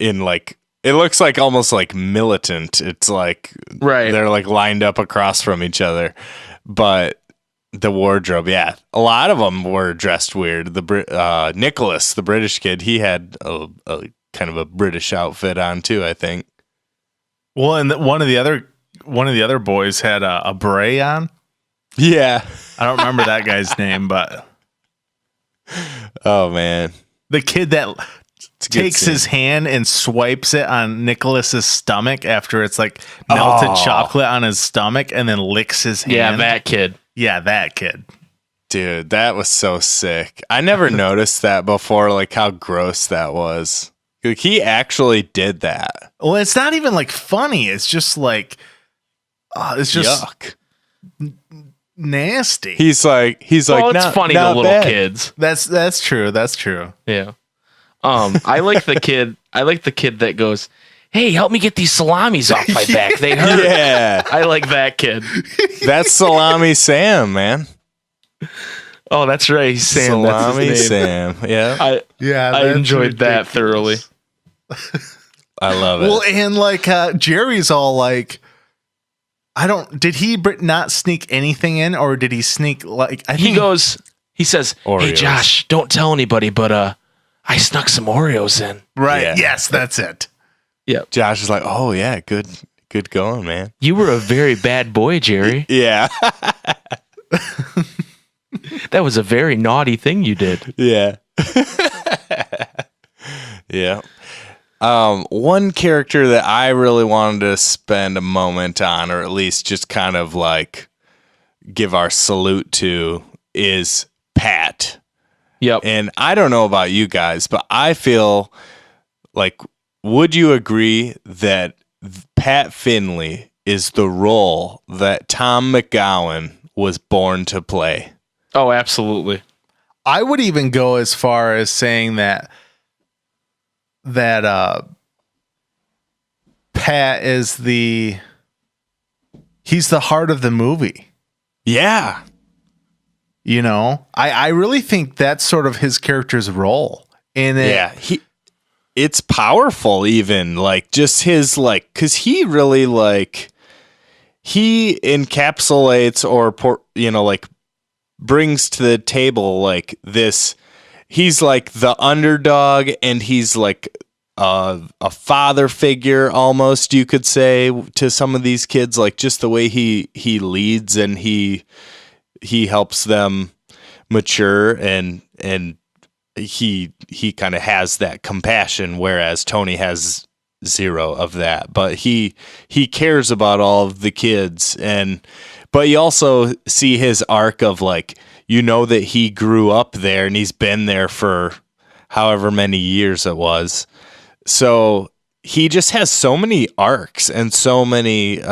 in like, it looks like almost like militant. It's like they're like lined up across from each other. But the wardrobe, yeah, a lot of them were dressed weird. The Nicholas, the British kid, he had a kind of a British outfit on too, I think. Well, and one of the other boys had a beret on. Yeah, I don't remember that guy's name, but oh man, the kid that takes his hand and swipes it on Nicholas's stomach after it's like melted chocolate on his stomach, and then licks his hand. Yeah, that kid. Yeah, that kid. Dude, that was so sick. I never noticed that before, like how gross that was. Like, he actually did that. Well, it's not even like funny. It's just like, it's just yuck. Nasty. He's like, it's funny to little bad. kids. That's true. That's true. Yeah. I like the kid. I like the kid that goes, "Hey, help me get these salamis off my back. They hurt." Yeah. I like that kid. That's Salami Sam, man. Oh, that's right. He's Sam. Salami that's his name. Sam. Yeah. I enjoyed that thoroughly. I love it. Well, and like Jerry's all like, did he not sneak anything in, or did he sneak like? He says, Oreos. "Hey, Josh, don't tell anybody, but I snuck some Oreos in." Right. Yeah. Yes, that's it. Yep. Josh is like, "Oh yeah, good going, man." You were a very bad boy, Jerry. Yeah. That was a very naughty thing you did. Yeah. Yeah. One character that I really wanted to spend a moment on, or at least just kind of like give our salute to, is Pat. Yep. And I don't know about you guys, but I feel like, would you agree that Pat Finley is the role that Tom McGowan was born to play? Oh, absolutely. I would even go as far as saying that Pat is he's the heart of the movie. Yeah. You know, I really think that's sort of his character's role in it. Yeah. It's powerful, even like just his, like, cause he really like, he encapsulates or, like brings to the table like this. He's like the underdog, and he's like a father figure almost, you could say, to some of these kids, like just the way he leads and he helps them mature, and he kind of has that compassion, whereas Tony has zero of that, but he cares about all of the kids. But you also see his arc of like, that he grew up there and he's been there for however many years it was. So he just has so many arcs and so many,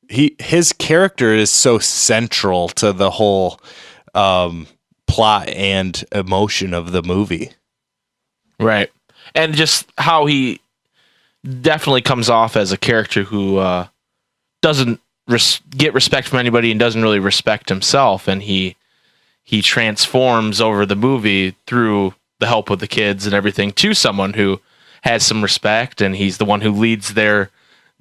his character is so central to the whole plot and emotion of the movie. Right. And just how he definitely comes off as a character who doesn't get respect from anybody and doesn't really respect himself. And he transforms over the movie through the help of the kids and everything to someone who has some respect, and he's the one who leads their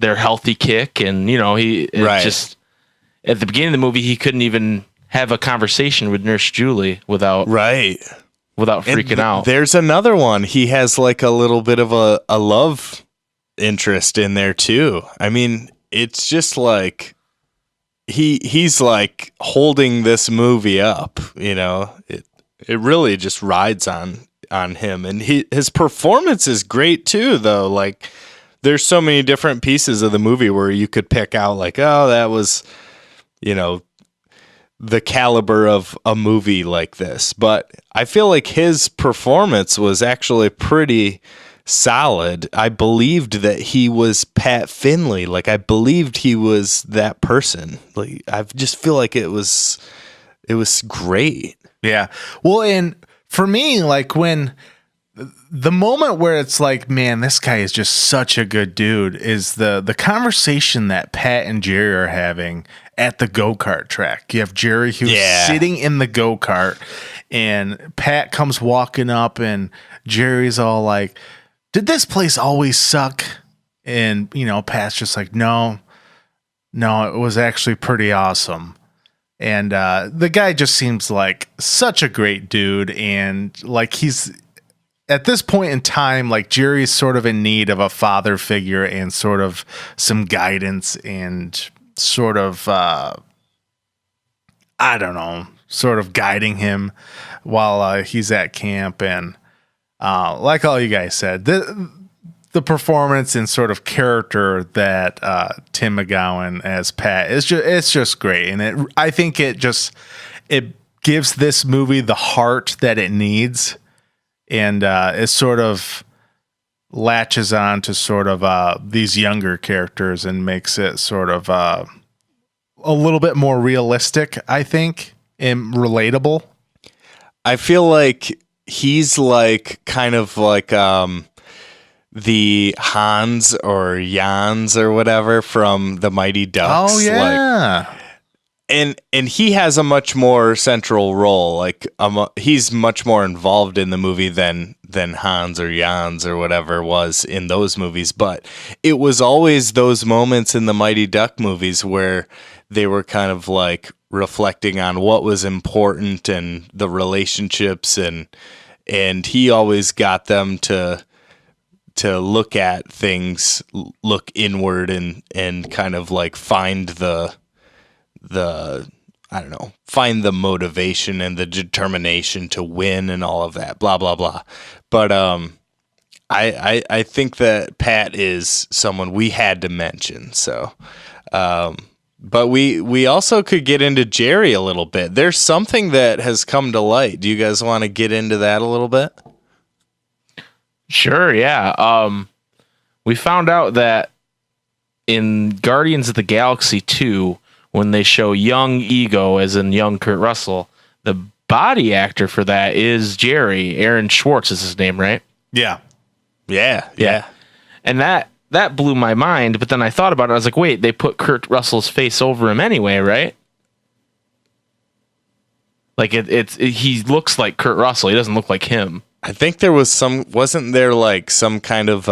healthy kick. And, just at the beginning of the movie, he couldn't even have a conversation with Nurse Julie without freaking out. There's another one. He has like a little bit of a love interest in there too. I mean, it's just like he's like holding this movie up, It really just rides on him, and his performance is great too, though. Like, there's so many different pieces of the movie where you could pick out like, oh, that was, the caliber of a movie like this. But I feel like his performance was actually pretty solid. I believed that he was Pat Finley. Like, I believed he was that person. Like, I just feel like it was great. Yeah. Well, and for me, like, when the moment where it's like, man, this guy is just such a good dude, is the conversation that Pat and Jerry are having at the go-kart track. You have Jerry who's sitting in the go-kart, and Pat comes walking up, and Jerry's all like, did this place always suck? And, Pat's just like, no, it was actually pretty awesome. And the guy just seems like such a great dude. And like, he's at this point in time, like, Jerry's sort of in need of a father figure and sort of some guidance and sort of, I don't know, sort of guiding him while he's at camp. And like all you guys said, the performance and sort of character that Tim McGowan as Pat it's just great. And I think it gives this movie the heart that it needs. And it sort of latches on to sort of these younger characters and makes it sort of a little bit more realistic, I think, and relatable. I feel like he's like kind of like the Hans or Jans or whatever from the Mighty Ducks. Oh yeah. Like, and he has a much more central role. Like he's much more involved in the movie than Hans or Jans or whatever was in those movies. But it was always those moments in the Mighty Duck movies where they were kind of like reflecting on what was important and the relationships, and he always got them to look at things, look inward, and kind of like find the I don't know, find the motivation and the determination to win and all of that, blah blah blah. But I think that Pat is someone we had to mention. So but we also could get into Jerry a little bit. There's something that has come to light. Do you guys want to get into that a little bit? Sure, yeah. We found out that in Guardians of the Galaxy 2, when they show young Ego, as in young Kurt Russell, the body actor for that is Jerry. Aaron Schwartz is his name, right? Yeah. Yeah. And that blew my mind, but then I thought about it. I was like, wait, they put Kurt Russell's face over him anyway, right? Like he looks like Kurt Russell. He doesn't look like him. I think there was wasn't there like some kind of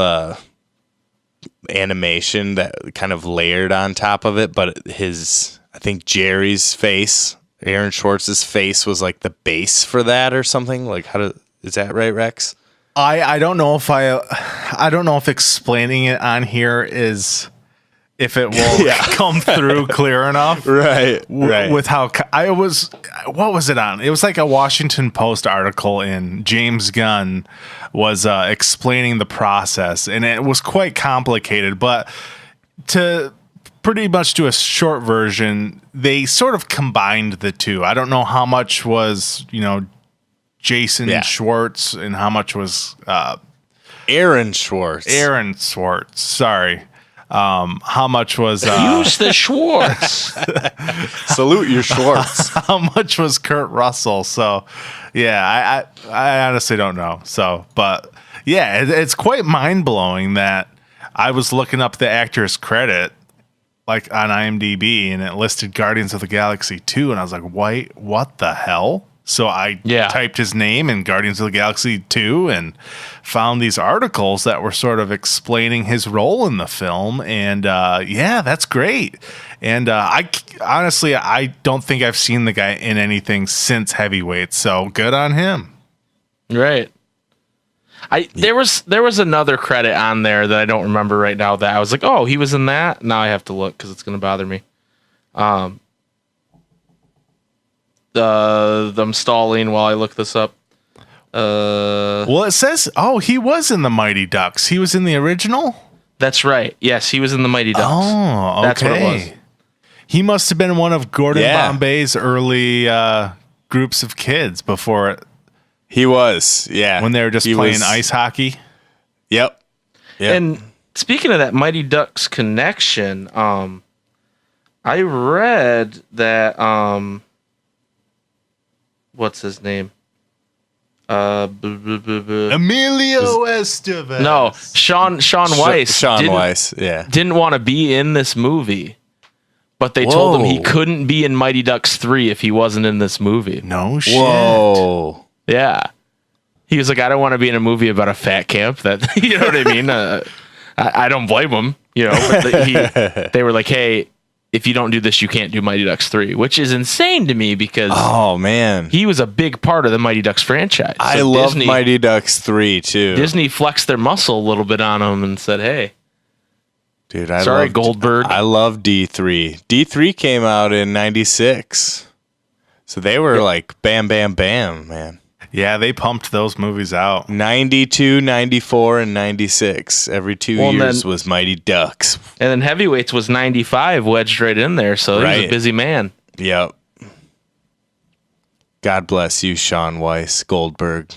animation that kind of layered on top of it, but I think Jerry's face, Aaron Schwartz's face, was like the base for that or something. Like, is that right, Rex? I don't know if I don't know if explaining it on here if it will come through clear enough. Right. With how what was it on? It was like a Washington Post article, and James Gunn was explaining the process, and it was quite complicated, but to pretty much do a short version, they sort of combined the two. I don't know how much was, Jason Schwartz and how much was Aaron Schwartz. Sorry. How much was use the Schwartz? Salute your Schwartz. How much was Kurt Russell? So, yeah, I honestly don't know. So, but yeah, it's quite mind blowing that I was looking up the actor's credit, like on IMDb, and it listed Guardians of the Galaxy 2, and I was like, wait, what the hell? So I typed his name in Guardians of the Galaxy 2 and found these articles that were sort of explaining his role in the film. And yeah, that's great. And I honestly, I don't think I've seen the guy in anything since Heavyweight. So good on him. Right. There was another credit on there that I don't remember right now that I was like, oh, he was in that. Now I have to look because it's going to bother me. I'm stalling while I look this up. Well, it says, he was in the Mighty Ducks. He was in the original? That's right. Yes, he was in the Mighty Ducks. Oh, okay. That's what it was. He must have been one of Gordon Bombay's early groups of kids before it. He was, yeah. When they were just playing ice hockey. Yep. And speaking of that Mighty Ducks connection, I read that what's his name? Emilio Estevez. No, Sean Weiss. Sean Weiss, yeah. Didn't want to be in this movie, but they told him he couldn't be in Mighty Ducks 3 if he wasn't in this movie. No shit. Whoa. Yeah. He was like, I don't want to be in a movie about a fat camp. That you know what I mean? I don't blame him. You know, but they were like, hey, if you don't do this, you can't do Mighty Ducks 3, which is insane to me because he was a big part of the Mighty Ducks franchise. So I love Mighty Ducks 3 too. Disney flexed their muscle a little bit on him and said, hey, dude, Goldberg. I love D3. D3 came out in 96. So they were like bam, bam, bam, man. Yeah, they pumped those movies out. 92, 94, and 96. Every 2 years was Mighty Ducks. And then Heavyweights was 95, wedged right in there. So he was a busy man. Yep. God bless you, Sean Weiss, Goldberg.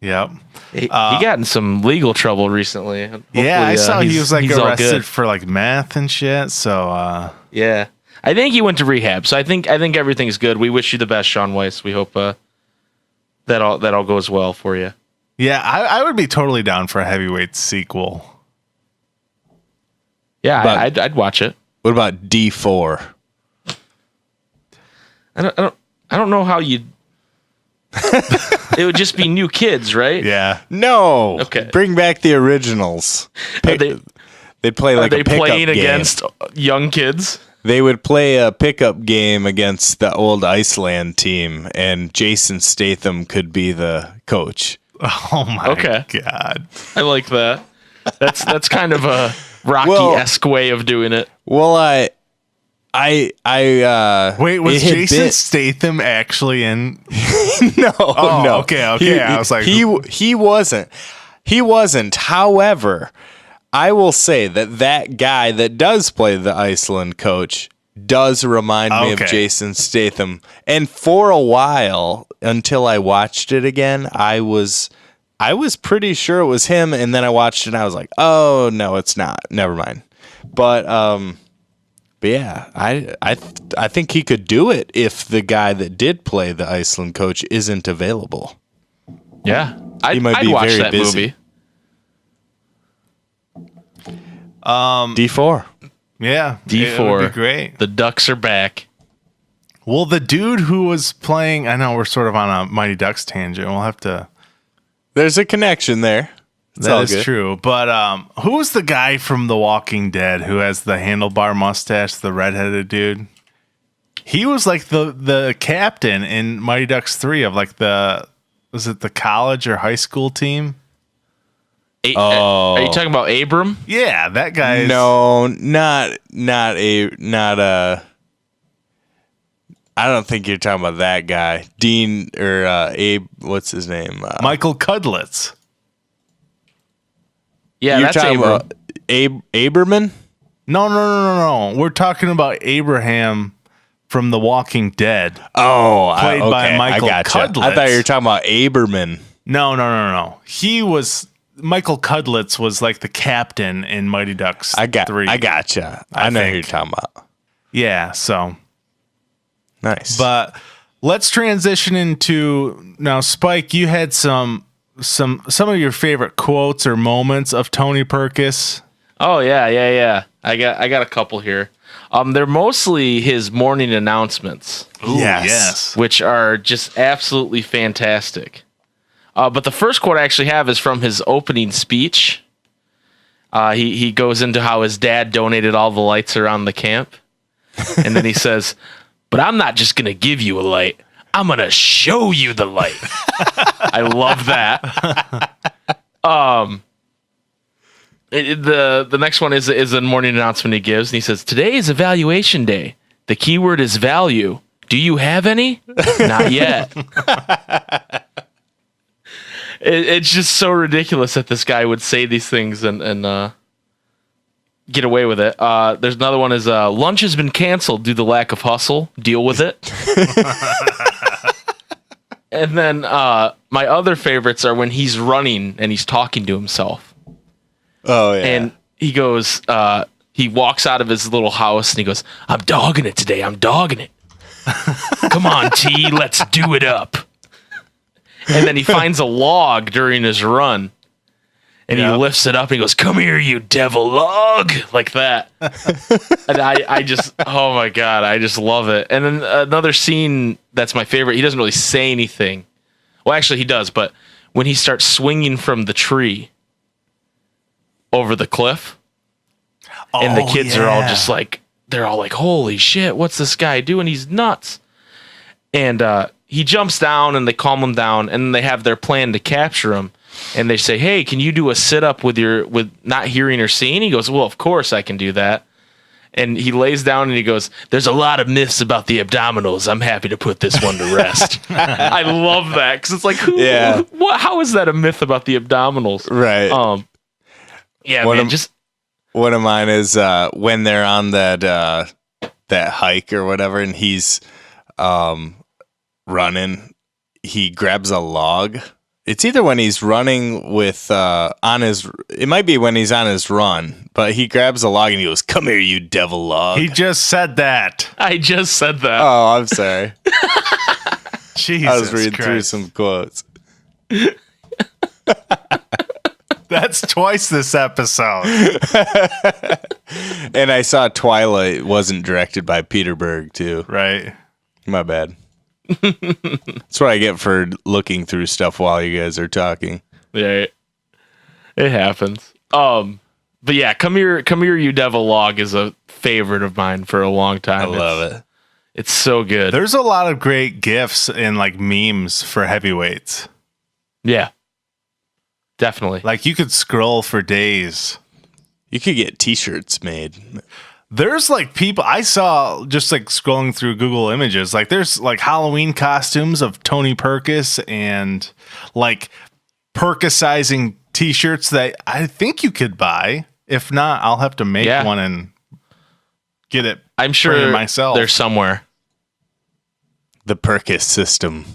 Yep. He got in some legal trouble recently. Hopefully, I saw he was like arrested for like meth and shit. So yeah, I think he went to rehab. So I think everything's good. We wish you the best, Sean Weiss. We hope that all goes well for you. Yeah, I would be totally down for a Heavyweight sequel. Yeah, I'd watch it. What about D4? I don't know how you. It would just be new kids, right? Yeah. No. Okay. Bring back the originals. They'd play like a pickup playing game against young kids. They would play a pickup game against the old Iceland team, and Jason Statham could be the coach. Oh my god! I like that. That's kind of a Rocky-esque way of doing it. Well, wait, was Jason Statham actually in? No. Okay. I was like, he wasn't. He wasn't. However, I will say that guy that does play the Iceland coach does remind me of Jason Statham. And for a while, until I watched it again, I was pretty sure it was him. And then I watched it and I was like, oh, no, it's not. Never mind. But yeah, I think he could do it if the guy that did play the Iceland coach isn't available. Yeah, I'd watch that movie. D4. Yeah, D4 would be great. The Ducks are back. Well, the dude who was playing, I know we're sort of on a Mighty Ducks tangent. We'll have to. There's a connection there. That is true. But who was the guy from The Walking Dead who has the handlebar mustache, the redheaded dude? He was like the captain in Mighty Ducks 3 of like was it the college or high school team? Are you talking about Abram? Yeah, that guy. No, not I don't think you're talking about that guy. Dean or Abe, what's his name? Michael Cudlitz. Yeah, you're that's talking about Aberman? No. We're talking about Abraham from The Walking Dead. Oh, played by Michael Cudlitz. I thought you were talking about Aberman. No. He was Michael Cudlitz was like the captain in Mighty Ducks 3. I gotcha. I know who you're talking about. Yeah, so nice. But let's transition into now. Spike, you had some of your favorite quotes or moments of Tony Perkis. Oh yeah. I got a couple here. They're mostly his morning announcements. Ooh, yes. Which are just absolutely fantastic. But the first quote I actually have is from his opening speech. He goes into how his dad donated all the lights around the camp. And then he says, "But I'm not just going to give you a light. I'm going to show you the light." I love that. The next one is a morning announcement he gives. And he says, "Today is evaluation day. The keyword is value. Do you have any? Not yet." It's just so ridiculous that this guy would say these things and get away with it. There's another one is lunch has been canceled due to the lack of hustle. Deal with it. And then my other favorites are when he's running and he's talking to himself. Oh, yeah. And he goes, he walks out of his little house and he goes, "I'm dogging it today. I'm dogging it. Come on, T, let's do it up." And then he finds a log during his run. And he lifts it up and he goes, "Come here, you devil log," like that. And I just, oh my God, I just love it. And then another scene that's my favorite, he doesn't really say anything. Well, actually he does, but when he starts swinging from the tree over the cliff, and the kids are all just like, they're all like, "Holy shit, what's this guy doing? He's nuts." And he jumps down and they calm him down and they have their plan to capture him. And they say, "Hey, can you do a sit-up with not hearing or seeing?" He goes, "Well, of course I can do that." And he lays down and he goes, "There's a lot of myths about the abdominals. I'm happy to put this one to rest." I love that because it's like, how is that a myth about the abdominals? Right. Yeah, one of mine is when they're on that hike or whatever, and he's running. He grabs a log. It's either when he's running with it might be when he's on his run, but he grabs a log and he goes, "Come here, you devil log." He just said that. I just said that. Oh, I'm sorry. Jesus I was reading Christ. through some quotes. That's twice this episode. And I saw Twilight wasn't directed by Peter Berg, too. Right. My bad. That's what I get for looking through stuff while you guys are talking. Yeah, it happens. But yeah, come here, you devil log is a favorite of mine for a long time. I love it. It's so good. There's a lot of great GIFs and like memes for heavyweights. Yeah, definitely. Like you could scroll for days. You could get t-shirts made. There's like people I saw just like scrolling through Google Images. Like there's like Halloween costumes of Tony Perkis and like Perkisizing t-shirts that I think you could buy. If not, I'll have to make one and get it. I'm sure myself. They're somewhere. The Perkis system.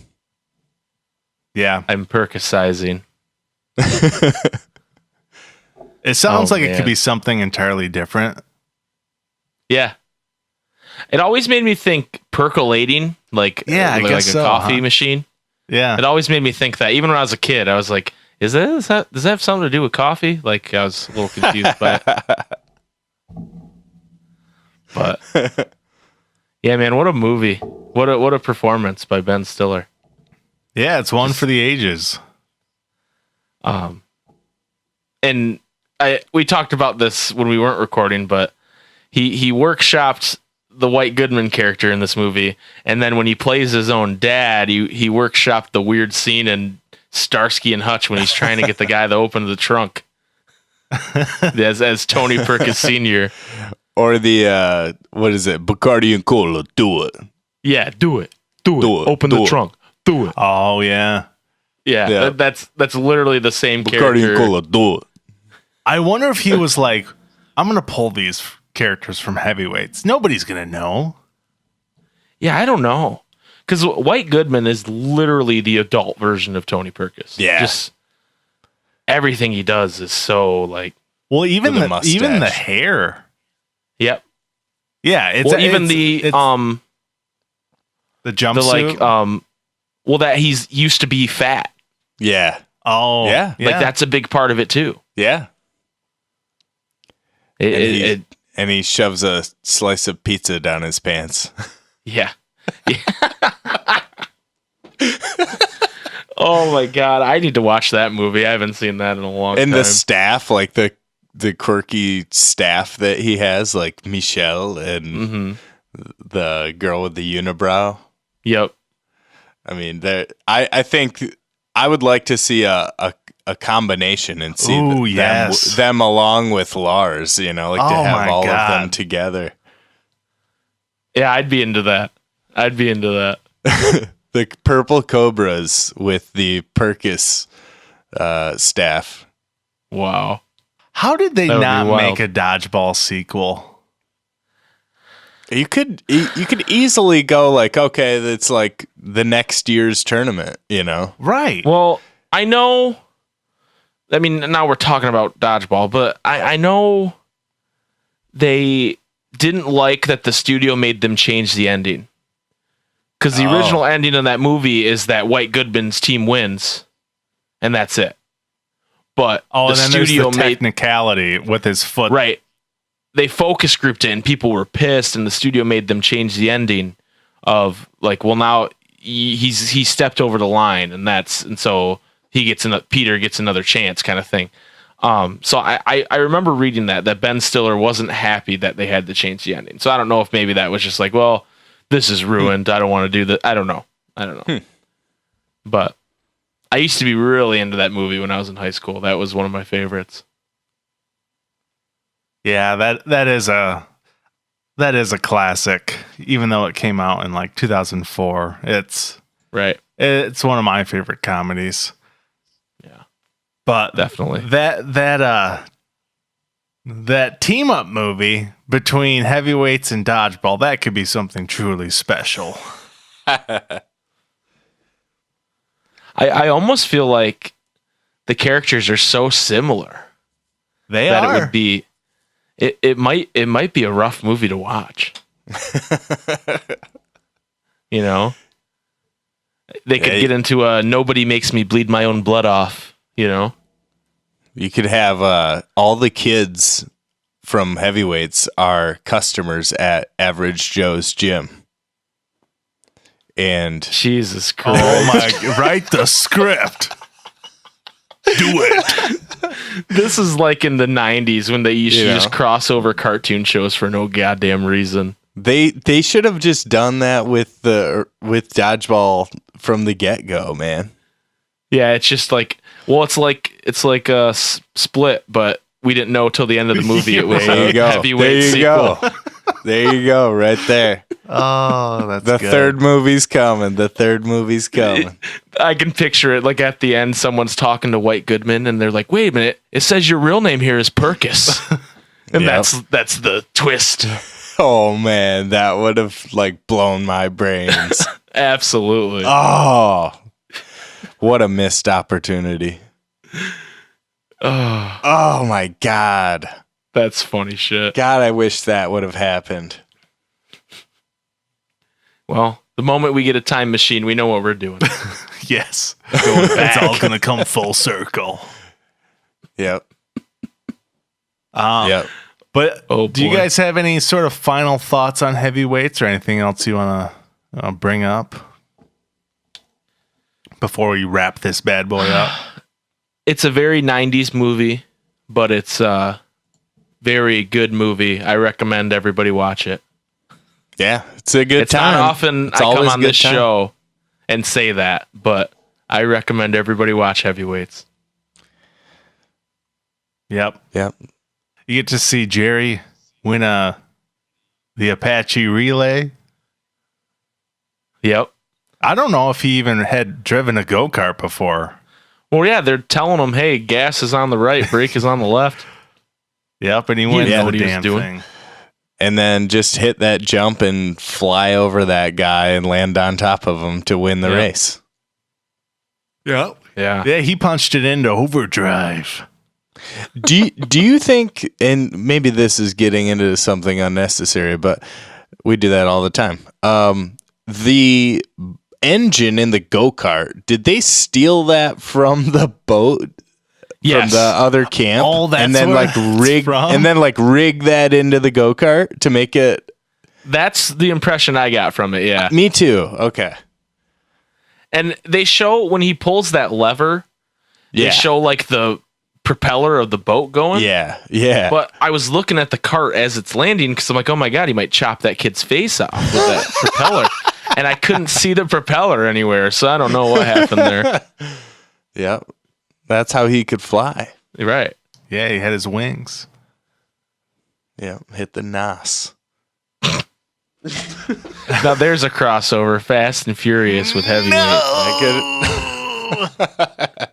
Yeah. I'm Perkisizing. It sounds like it could be something entirely different. Yeah. It always made me think percolating, like I guess a coffee machine. Yeah. It always made me think that. Even when I was a kid, I was like, does that have something to do with coffee? Like I was a little confused by it. But yeah, man, what a movie. What a performance by Ben Stiller. Yeah, it's one for the ages. And we talked about this when we weren't recording, but he workshopped the White Goodman character in this movie, and then when he plays his own dad, he workshopped the weird scene in Starsky and Hutch when he's trying to get the guy to open the trunk as Tony Perkis Sr. Or the what is it? Bacardi and Cola, do it. Yeah, do it. Open the trunk. Do it. Oh yeah. Yeah. That's literally the same Bacardi character. and Cola, do it. I wonder if he was like, I'm gonna pull these characters from heavyweights. Nobody's gonna know. Yeah, I don't know. Because White Goodman is literally the adult version of Tony Perkis. Yeah. Just everything he does is so like. Well, even With a the mustache. hair. Yep. Yeah, it's Well, even the jumpsuit. That he's used to be fat. Yeah. Oh, Yeah. Like that's a big part of it too. Yeah. And he shoves a slice of pizza down his pants. Yeah. Oh my God. I need to watch that movie. I haven't seen that in a long time. And the staff, like the quirky staff that he has, like Michelle and the girl with the unibrow. Yep. I mean, I think I would like to see a combination and see them along with Lars, to have all of them together. Yeah, I'd be into that. The purple cobras with the Perkis staff. Wow. How did they That would be not wild. make a dodgeball sequel? You could easily go like, okay, that's like the next year's tournament, Right. Well, I know. I mean, now we're talking about dodgeball, but I know they didn't like that the studio made them change the ending. Because the original ending of that movie is that White Goodman's team wins, and that's it. But the and then studio there's the made technicality with his foot. right. They focus grouped it, and people were pissed, and the studio made them change the ending of like, well, now he stepped over the line, and so Peter gets another chance, kind of thing. So I remember reading that Ben Stiller wasn't happy that they had to change the ending. So I don't know if maybe that was just like, well, this is ruined. I don't want to do that. I don't know. But I used to be really into that movie when I was in high school. That was one of my favorites. Yeah, that is a classic. Even though it came out in like 2004, it's one of my favorite comedies. Yeah, but definitely that team up movie between heavyweights and dodgeball, that could be something truly special. I almost feel like the characters are so similar. It would be it might be a rough movie to watch. They could get into a nobody makes me bleed my own blood off, You could have all the kids from heavyweights are customers at Average Joe's gym. And Jesus Christ. Oh my, write the script. Do it. This is like in the 90s when they used to just cross over cartoon shows for no goddamn reason. They should have just done that with dodgeball from the get-go, man. Yeah, it's just like, well, it's like a Split, but we didn't know till the end of the movie it was a heavyweight sequel. There you go, right there. Oh, that's the good. third movie's coming. I can picture it like at the end, someone's talking to White Goodman, and they're like, "Wait a minute, it says your real name here is Perkis," and that's the twist. Oh man, that would have like blown my brains. Absolutely. Oh, what a missed opportunity. Oh my God. That's funny shit. God, I wish that would have happened. Well, the moment we get a time machine, we know what we're doing. Yes. It's all going to come full circle. Yep. Yep. But do you guys have any sort of final thoughts on heavyweights or anything else you want to bring up before we wrap this bad boy up? It's a very 90s movie, but it's a very good movie. I recommend everybody watch it. Yeah, it's a good time. It's not often I come on this show and say that, but I recommend everybody watch Heavyweights. Yep. Yep. You get to see Jerry win the Apache relay. Yep. I don't know if he even had driven a go-kart before. Well, yeah, they're telling him, hey, gas is on the right, brake is on the left. Yep, and he went know the what he was damn doing. thing. And then just hit that jump and fly over that guy and land on top of him to win the race. Yep. Yeah. Yeah, he punched it into Overdrive. Do you think, and maybe this is getting into something unnecessary, but we do that all the time. The engine in the go-kart, did they steal that from the boat? Yes. From the other camp? Oh, that's and then where rig that into the go-kart to make it. That's the impression I got from it. Yeah. Me too. Okay. And they show when he pulls that lever, they show like the propeller of the boat going. Yeah. Yeah. But I was looking at the cart as it's landing because I'm like, oh my God, he might chop that kid's face off with that propeller. And I couldn't see the propeller anywhere. So I don't know what happened there. Yeah. That's how he could fly. Right. Yeah, he had his wings. Yeah. Hit the nos. Now there's a crossover, Fast and Furious with heavyweight. I get it.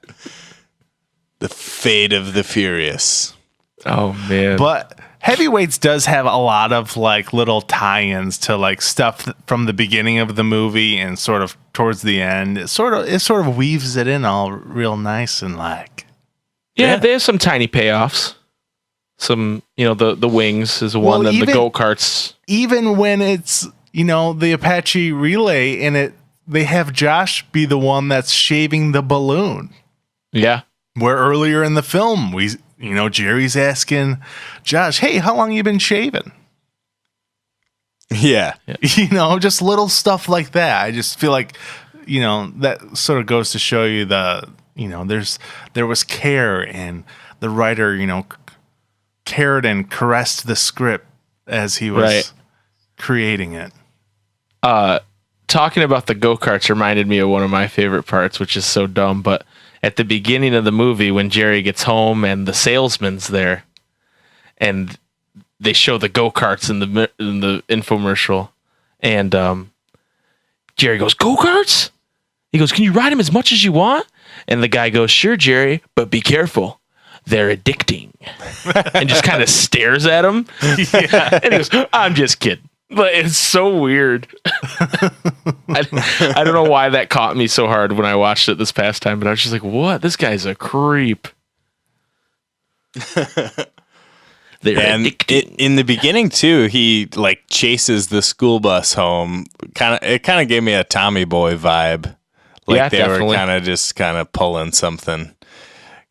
The fate of the furious. Oh man. But Heavyweights does have a lot of like little tie-ins to like stuff from the beginning of the movie and sort of towards the end. It sort of weaves it in all real nice and like. Yeah, they have some tiny payoffs. Some, the wings is one, and the go-karts. Even when it's, the Apache relay and they have Josh be the one that's shaving the balloon. Yeah. Where earlier in the film, Jerry's asking Josh, hey, how long you been shaving? Yeah. Just little stuff like that. I just feel like, that sort of goes to show you there was care, and the writer, cared and caressed the script as he was creating it. Talking about the go-karts reminded me of one of my favorite parts, which is so dumb, but at the beginning of the movie when Jerry gets home and the salesman's there and they show the go-karts in the infomercial, and Jerry goes, go-karts? He goes, can you ride them as much as you want? And the guy goes, sure, Jerry, but be careful. They're addicting. And just kind of stares at him. Yeah. And he goes, I'm just kidding. But it's so weird. I don't know why that caught me so hard when I watched it this past time, but I was just like, what? This guy's a creep. And in the beginning too, he like chases the school bus home. It kind of gave me a Tommy Boy vibe. Like they were kind of pulling something.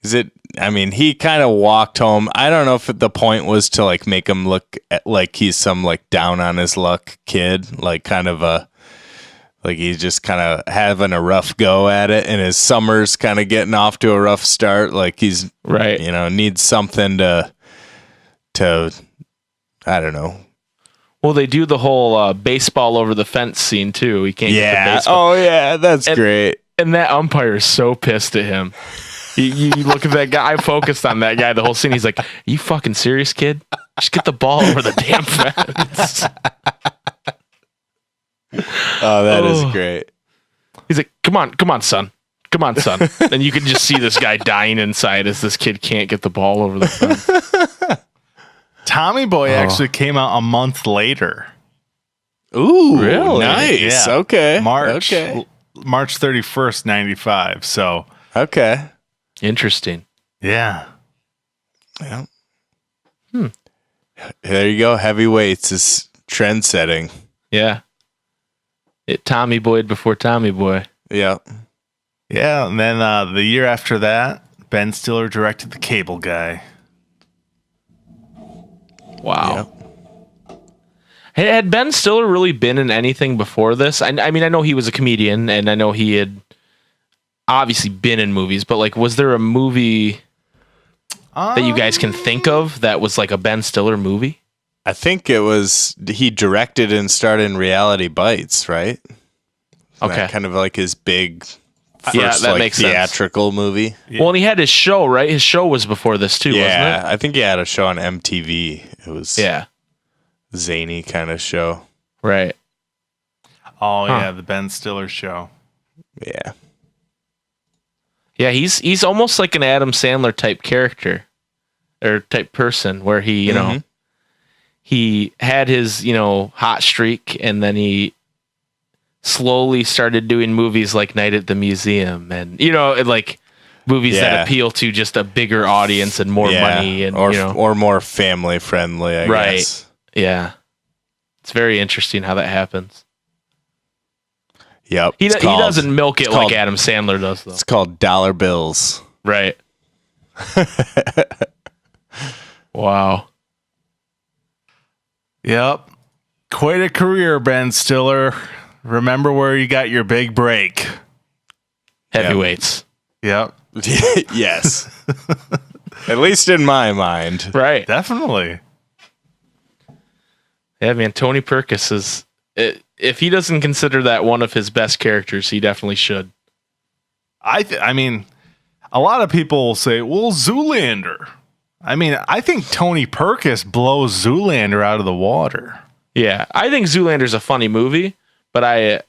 He kind of walked home. I don't know if the point was to like make him look like he's some like down on his luck kid, like kind of like he's just kind of having a rough go at it, and his summer's kind of getting off to a rough start. Like he's needs something to I don't know. Well, they do the whole baseball over the fence scene too. He can't get the baseball. Oh yeah, that's great. And that umpire is so pissed at him. You look at that guy. I focused on that guy the whole scene. He's like, "Are you fucking serious, kid? Just get the ball over the damn fence." Oh, that is great. He's like, come on, son. And you can just see this guy dying inside as this kid can't get the ball over the fence. Tommy Boy actually came out a month later. Ooh, really? Nice. Yeah. Okay. March 31st, 95. So okay. Interesting. Yeah. Yeah. There you go. Heavyweights is trend setting. Yeah. It Tommy Boy'd before Tommy Boy. Yeah. Yeah. And then the year after that, Ben Stiller directed The Cable Guy. Wow. Yeah. Had Ben Stiller really been in anything before this? I know he was a comedian, and I know he had obviously been in movies, but like, was there a movie that you guys can think of that was like a Ben Stiller movie? I think it was he directed and starred in Reality Bites, right? Okay. That kind of like his big first that makes theatrical movie. Yeah. Well, and he had his show, right? His show was before this too, wasn't it? I think he had a show on MTV. It was zany kind of show. Right. Oh, yeah, the Ben Stiller show. Yeah. Yeah, he's almost like an Adam Sandler type character or type person where he, he had his, hot streak, and then he slowly started doing movies like Night at the Museum and, like movies that appeal to just a bigger audience and more money and, or more family friendly, I guess. Yeah. It's very interesting how that happens. Yep. He doesn't milk it like Adam Sandler does, though. It's called dollar bills. Right. Wow. Yep. Quite a career, Ben Stiller. Remember where you got your big break. Heavyweights. Yep. Yes. At least in my mind. Right. Definitely. Yeah, man. Tony Perkis is... if he doesn't consider that one of his best characters, he definitely should. I mean, a lot of people will say, well, Zoolander. I mean, I think Tony Perkis blows Zoolander out of the water. Yeah, I think Zoolander's a funny movie, but I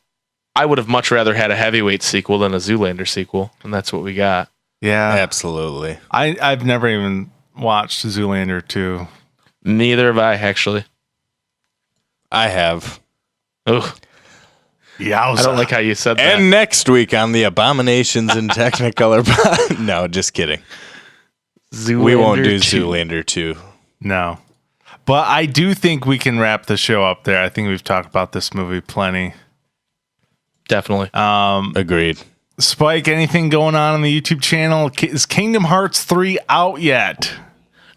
would have much rather had a Heavyweight sequel than a Zoolander sequel, and that's what we got. Yeah. Absolutely. I've never even watched Zoolander 2. Neither have I, actually. I have. Ugh. Yeah, I don't like how you said that. And next week on the Abominations in Technicolor. No, just kidding. Zoolander we won't do 2. Zoolander 2. No. But I do think we can wrap the show up there. I think we've talked about this movie plenty. Definitely. Agreed. Spike, anything going on the YouTube channel? Is Kingdom Hearts 3 out yet?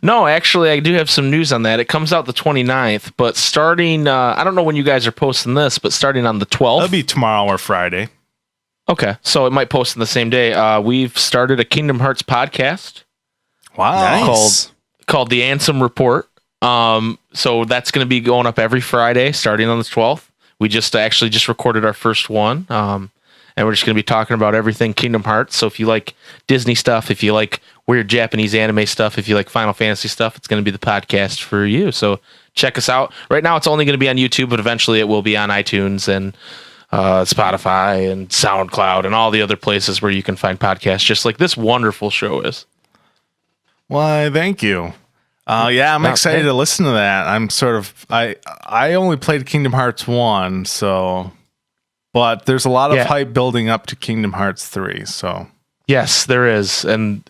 No, actually, I do have some news on that. It comes out the 29th, but starting, I don't know when you guys are posting this, but starting on the 12th. That'll be tomorrow or Friday. Okay, so it might post on the same day. We've started a Kingdom Hearts podcast. Wow. Nice. Called The Ansem Report. So that's going to be going up every Friday starting on the 12th. We just recorded our first one. And we're just going to be talking about everything Kingdom Hearts. So if you like Disney stuff, if you like weird Japanese anime stuff, if you like Final Fantasy stuff, it's going to be the podcast for you. So check us out. Right now, it's only going to be on YouTube, but eventually it will be on iTunes and Spotify and SoundCloud and all the other places where you can find podcasts, just like this wonderful show is. Why, thank you. Yeah, I'm excited to listen to that. I'm sort of I only played Kingdom Hearts 1, so but there's a lot of hype building up to Kingdom Hearts 3, so yes, there is, and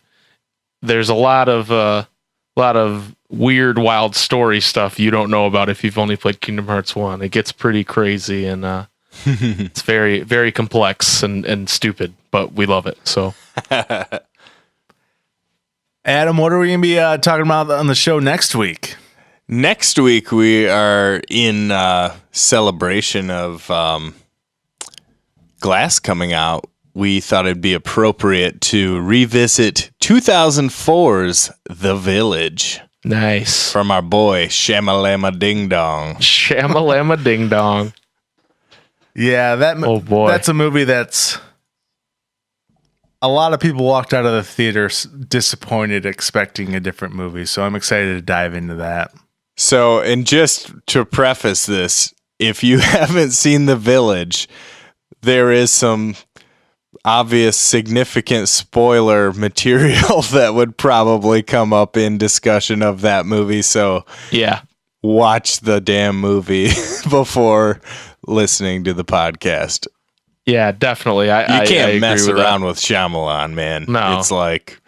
there's a lot of weird, wild story stuff you don't know about if you've only played Kingdom Hearts 1. It gets pretty crazy, and it's very, very complex and stupid, but we love it. So, Adam, what are we going to be talking about on the show next week? Next week, we are in celebration of Glass coming out. We thought it'd be appropriate to revisit 2004's The Village. Nice. From our boy, Shamalama Ding Dong. Shamalama Ding Dong. Yeah, that's a movie that's... A lot of people walked out of the theater disappointed, expecting a different movie. So I'm excited to dive into that. So, and just to preface this, if you haven't seen The Village, there is some obvious significant spoiler material that would probably come up in discussion of that movie. So yeah, watch the damn movie before listening to the podcast. Yeah, definitely. You can't mess around with Shyamalan, man. No. It's like,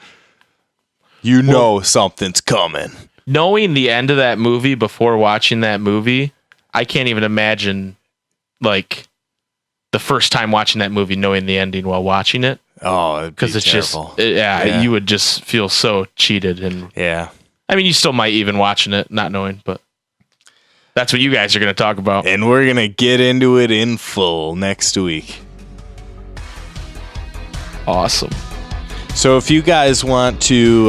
something's coming. Knowing the end of that movie before watching that movie, I can't even imagine, like, the first time watching that movie, knowing the ending while watching it. Oh, because it's terrible. You would just feel so cheated. And yeah, I mean, you still might even watching it, not knowing, but that's what you guys are going to talk about. And we're going to get into it in full next week. Awesome. So if you guys want to,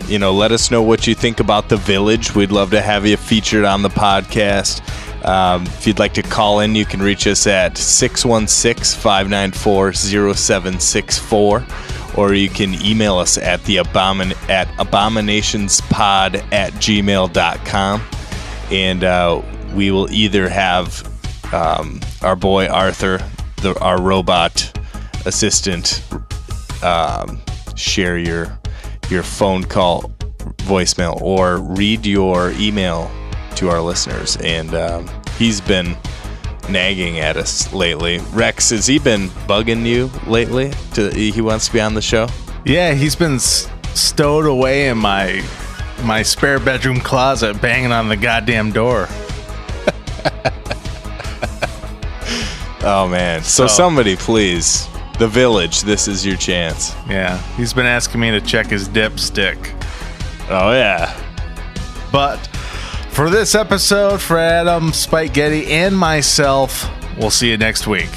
let us know what you think about The Village, we'd love to have you featured on the podcast. If you'd like to call in, you can reach us at 616-594-0764, or you can email us at abominationspod@gmail.com. And we will either have our boy Arthur, our robot assistant, share your phone call voicemail or read your email to our listeners. And he's been nagging at us lately. Rex, has he been bugging you lately? He wants to be on the show? Yeah, he's been stowed away in my spare bedroom closet, banging on the goddamn door. Oh, man. So somebody, please. The Village, this is your chance. Yeah, he's been asking me to check his dipstick. Oh, yeah. But for this episode, for Adam, Spike Getty, and myself, we'll see you next week.